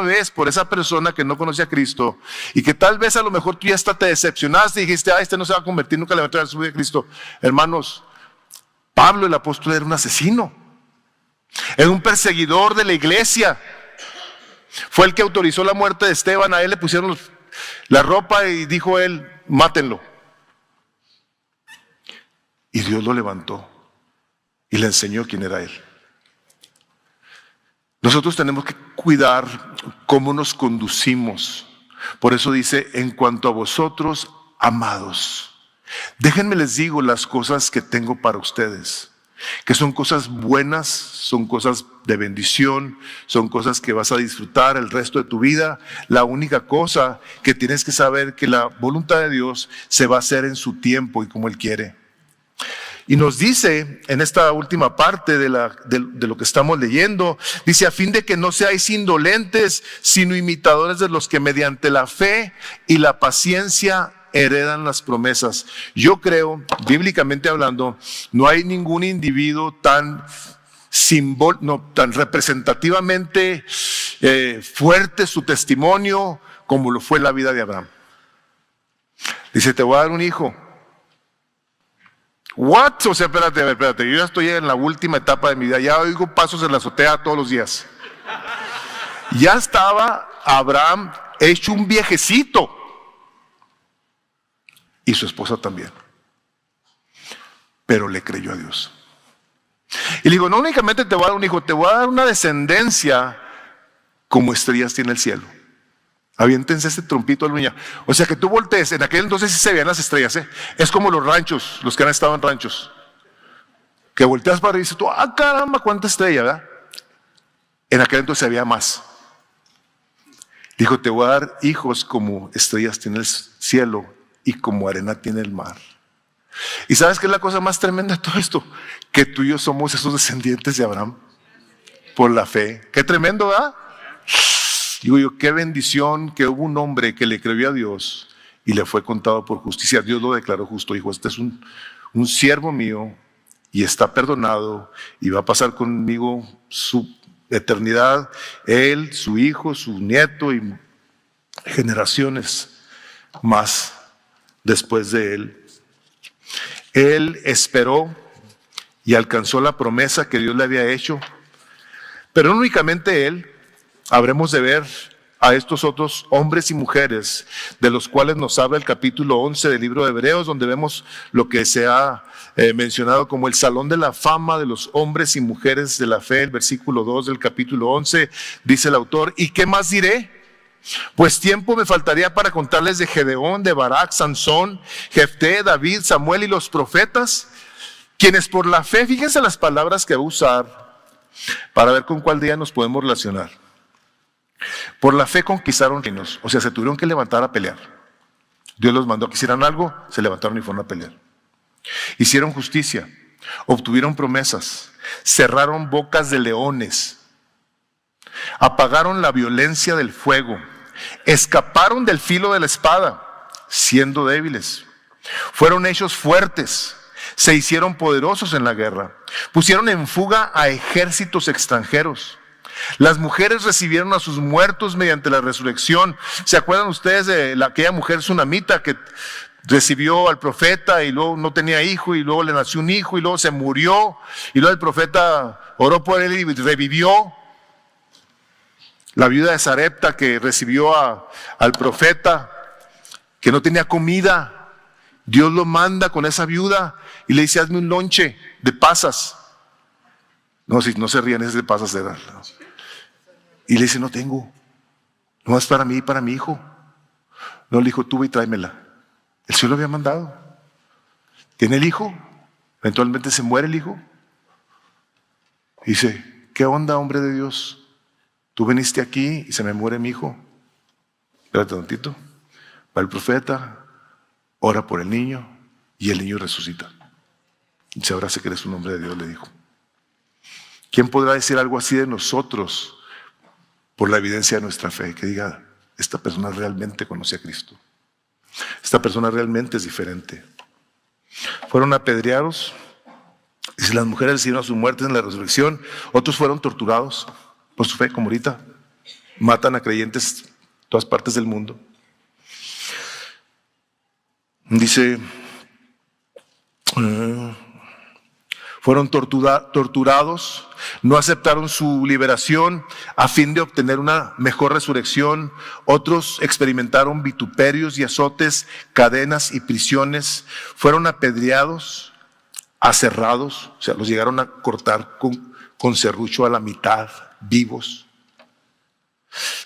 vez por esa persona que no conoce a Cristo, y que tal vez a lo mejor tú ya hasta te decepcionaste y dijiste, este no se va a convertir, nunca le va a traer su vida a Cristo. Hermanos, Pablo el apóstol era un asesino, era un perseguidor de la iglesia, fue el que autorizó la muerte de Esteban. A él le pusieron la ropa y dijo él, mátenlo. Y Dios lo levantó y le enseñó quién era él. Nosotros tenemos que cuidar cómo nos conducimos. Por eso dice, en cuanto a vosotros, amados, déjenme les digo las cosas que tengo para ustedes, que son cosas buenas, son cosas de bendición, son cosas que vas a disfrutar el resto de tu vida. La única cosa que tienes que saber que la voluntad de Dios se va a hacer en su tiempo y como Él quiere. Y nos dice en esta última parte de lo que estamos leyendo, dice, a fin de que no seáis indolentes, sino imitadores de los que mediante la fe y la paciencia heredan las promesas. Yo creo, bíblicamente hablando, no hay ningún individuo tan representativamente fuerte su testimonio como lo fue la vida de Abraham. Dice, te voy a dar un hijo. ¿What? O sea, espérate, yo ya estoy en la última etapa de mi vida, ya oigo pasos en la azotea todos los días. Ya estaba Abraham hecho un viejecito. Y su esposa también. Pero le creyó a Dios. Y le digo, no únicamente te voy a dar un hijo, te voy a dar una descendencia como estrellas tiene el cielo. Aviéntense este trompito a la niña. O sea que tú voltees, en aquel entonces sí se veían las estrellas, Es como los ranchos, los que han estado en ranchos. que volteas para arriba y dices tú, ¡ah, caramba, cuánta estrella!, ¿verdad? En aquel entonces había más. Dijo, te voy a dar hijos como estrellas tiene el cielo y como arena tiene el mar. ¿Y sabes qué es la cosa más tremenda de todo esto? Que tú y yo somos esos descendientes de Abraham por la fe. Qué tremendo, ¿verdad? Digo yo, qué bendición que hubo un hombre que le creyó a Dios y le fue contado por justicia. Dios lo declaró justo. Dijo, este es un siervo mío y está perdonado y va a pasar conmigo su eternidad, él, su hijo, su nieto y generaciones más después de él. Él esperó y alcanzó la promesa que Dios le había hecho, pero no únicamente él. Habremos de ver a estos otros hombres y mujeres de los cuales nos habla el capítulo 11 del libro de Hebreos, donde vemos lo que se ha mencionado como el salón de la fama de los hombres y mujeres de la fe. El versículo 2 del capítulo 11 dice el autor, ¿y qué más diré? Pues tiempo me faltaría para contarles de Gedeón, de Barak, Sansón, Jefté, David, Samuel y los profetas, quienes por la fe, fíjense las palabras que va a usar para ver con cuál día nos podemos relacionar. Por la fe conquistaron reinos, o sea, se tuvieron que levantar a pelear. Dios los mandó a que hicieran algo, se levantaron y fueron a pelear. Hicieron justicia, obtuvieron promesas, cerraron bocas de leones, apagaron la violencia del fuego, escaparon del filo de la espada, siendo débiles. Fueron hechos fuertes, se hicieron poderosos en la guerra, pusieron en fuga a ejércitos extranjeros. Las mujeres recibieron a sus muertos mediante la resurrección. ¿Se acuerdan ustedes de aquella mujer tsunamita que recibió al profeta y luego no tenía hijo y luego le nació un hijo y luego se murió y luego el profeta oró por él y revivió? La viuda de Sarepta que recibió al profeta que no tenía comida, Dios lo manda con esa viuda y le dice, hazme un lonche de pasas. No, si no se rían, es de pasas de dar. Y le dice, no tengo, no es para mí y para mi hijo. No, le dijo, tú ve y tráemela. El Señor lo había mandado. Tiene el hijo, eventualmente se muere el hijo. Y dice, ¿qué onda, hombre de Dios? Tú viniste aquí y se me muere mi hijo. Espérate un tantito. Va el profeta, ora por el niño y el niño resucita. Y se ahora sé que eres un hombre de Dios, le dijo. ¿Quién podrá decir algo así de nosotros por la evidencia de nuestra fe? Que diga, esta persona realmente conoce a Cristo. Esta persona realmente es diferente. Fueron apedreados. Y las mujeres recibieron su muerte en la resurrección. Otros fueron torturados por su fe, como ahorita. Matan a creyentes en todas partes del mundo. Dice, fueron torturados, no aceptaron su liberación a fin de obtener una mejor resurrección. Otros experimentaron vituperios y azotes, cadenas y prisiones. Fueron apedreados, aserrados, o sea, los llegaron a cortar con serrucho a la mitad, vivos.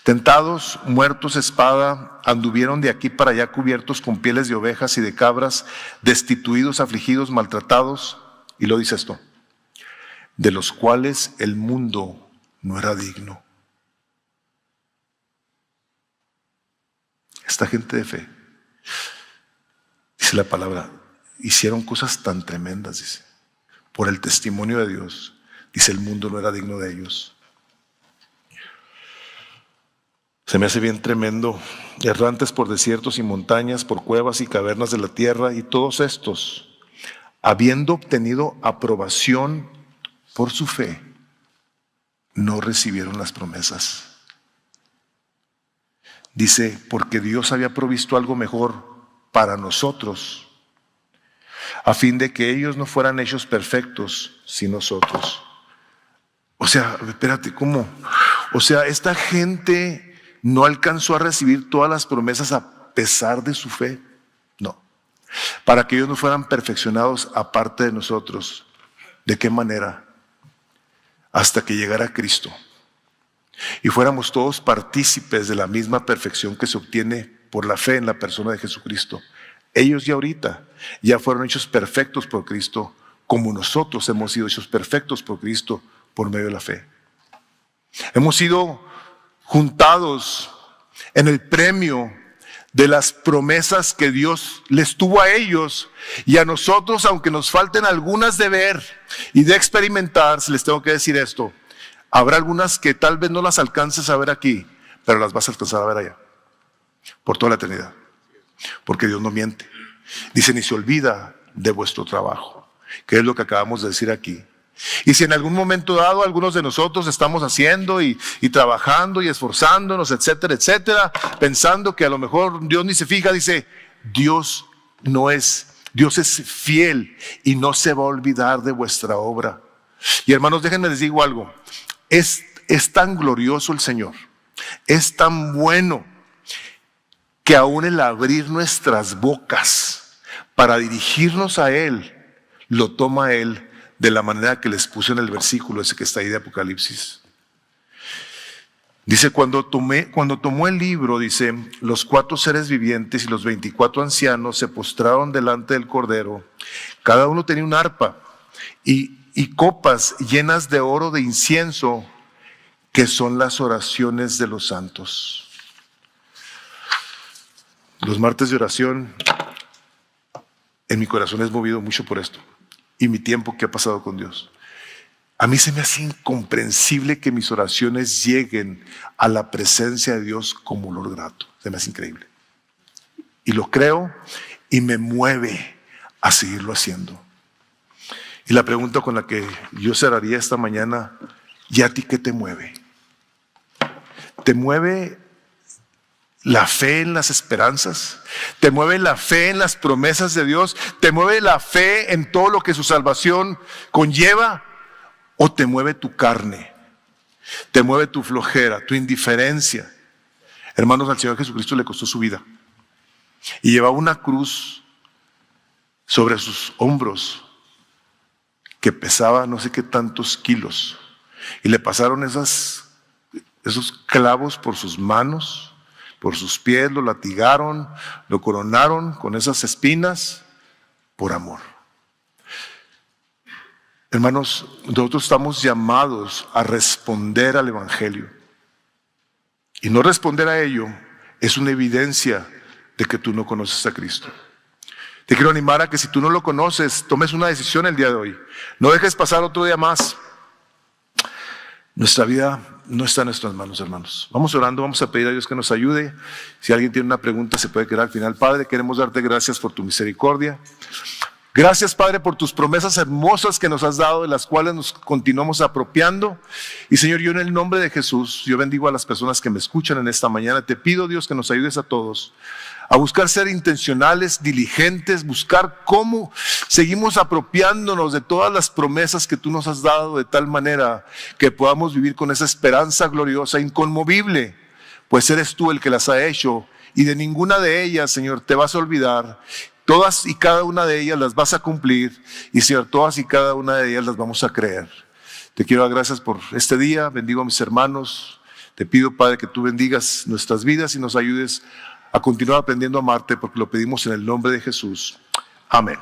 Tentados, muertos a espada, anduvieron de aquí para allá cubiertos con pieles de ovejas y de cabras, destituidos, afligidos, maltratados. Y lo dice esto, de los cuales el mundo no era digno. Esta gente de fe, dice la palabra, hicieron cosas tan tremendas, dice, por el testimonio de Dios. Dice, el mundo no era digno de ellos. Se me hace bien tremendo. Errantes por desiertos y montañas, por cuevas y cavernas de la tierra, y todos estos, habiendo obtenido aprobación por su fe, no recibieron las promesas. Dice, porque Dios había provisto algo mejor para nosotros, a fin de que ellos no fueran hechos perfectos sin nosotros. O sea, espérate, ¿cómo? O sea, esta gente no alcanzó a recibir todas las promesas a pesar de su fe. No. Para que ellos no fueran perfeccionados aparte de nosotros. ¿De qué manera? Hasta que llegara Cristo y fuéramos todos partícipes de la misma perfección que se obtiene por la fe en la persona de Jesucristo. Ellos ya ahorita ya fueron hechos perfectos por Cristo como nosotros hemos sido hechos perfectos por Cristo por medio de la fe. Hemos sido juntados en el premio de las promesas que Dios les tuvo a ellos, y a nosotros, aunque nos falten algunas de ver y de experimentar, si les tengo que decir esto, habrá algunas que tal vez no las alcances a ver aquí, pero las vas a alcanzar a ver allá, por toda la eternidad, porque Dios no miente. Dice, ni se olvida de vuestro trabajo, que es lo que acabamos de decir aquí. Y si en algún momento dado algunos de nosotros estamos haciendo y trabajando y esforzándonos, etcétera, etcétera, pensando que a lo mejor Dios ni se fija, dice, Dios es fiel y no se va a olvidar de vuestra obra. Y hermanos, déjenme les digo algo, es tan glorioso el Señor, es tan bueno, que aún el abrir nuestras bocas para dirigirnos a Él, lo toma Él de la manera que les puse en el versículo ese que está ahí de Apocalipsis. Dice, cuando tomó el libro, dice, los 4 seres vivientes y los 24 ancianos se postraron delante del Cordero. Cada uno tenía un arpa y copas llenas de oro de incienso, que son las oraciones de los santos. Los martes de oración, en mi corazón es movido mucho por esto. Y mi tiempo que ha pasado con Dios. A mí se me hace incomprensible que mis oraciones lleguen a la presencia de Dios como olor grato. Se me hace increíble. Y lo creo y me mueve a seguirlo haciendo. Y la pregunta con la que yo cerraría esta mañana, ¿y a ti qué te mueve? ¿Te mueve la fe en las esperanzas? ¿Te mueve la fe en las promesas de Dios? ¿Te mueve la fe en todo lo que su salvación conlleva? ¿O te mueve tu carne? ¿Te mueve tu flojera, tu indiferencia? Hermanos, al Señor Jesucristo le costó su vida. Y llevaba una cruz sobre sus hombros que pesaba no sé qué tantos kilos. Y le pasaron esos clavos por sus manos, por sus pies, lo latigaron, lo coronaron con esas espinas por amor. Hermanos, nosotros estamos llamados a responder al Evangelio. Y no responder a ello es una evidencia de que tú no conoces a Cristo. Te quiero animar a que si tú no lo conoces, tomes una decisión el día de hoy. No dejes pasar otro día más. Nuestra vida no está en nuestras manos, hermanos. Vamos orando, vamos a pedir a Dios que nos ayude. Si alguien tiene una pregunta, se puede quedar al final. Padre, queremos darte gracias por tu misericordia. Gracias, Padre, por tus promesas hermosas que nos has dado, de las cuales nos continuamos apropiando. Y Señor, yo en el nombre de Jesús, yo bendigo a las personas que me escuchan en esta mañana. Te pido, Dios, que nos ayudes a todos a buscar ser intencionales, diligentes, buscar cómo seguimos apropiándonos de todas las promesas que tú nos has dado, de tal manera que podamos vivir con esa esperanza gloriosa, inconmovible, pues eres tú el que las ha hecho, y de ninguna de ellas, Señor, te vas a olvidar. Todas y cada una de ellas las vas a cumplir, y Señor, todas y cada una de ellas las vamos a creer. Te quiero dar gracias por este día, bendigo a mis hermanos. Te pido, Padre, que tú bendigas nuestras vidas y nos ayudes a continuar aprendiendo a amarte, porque lo pedimos en el nombre de Jesús. Amén.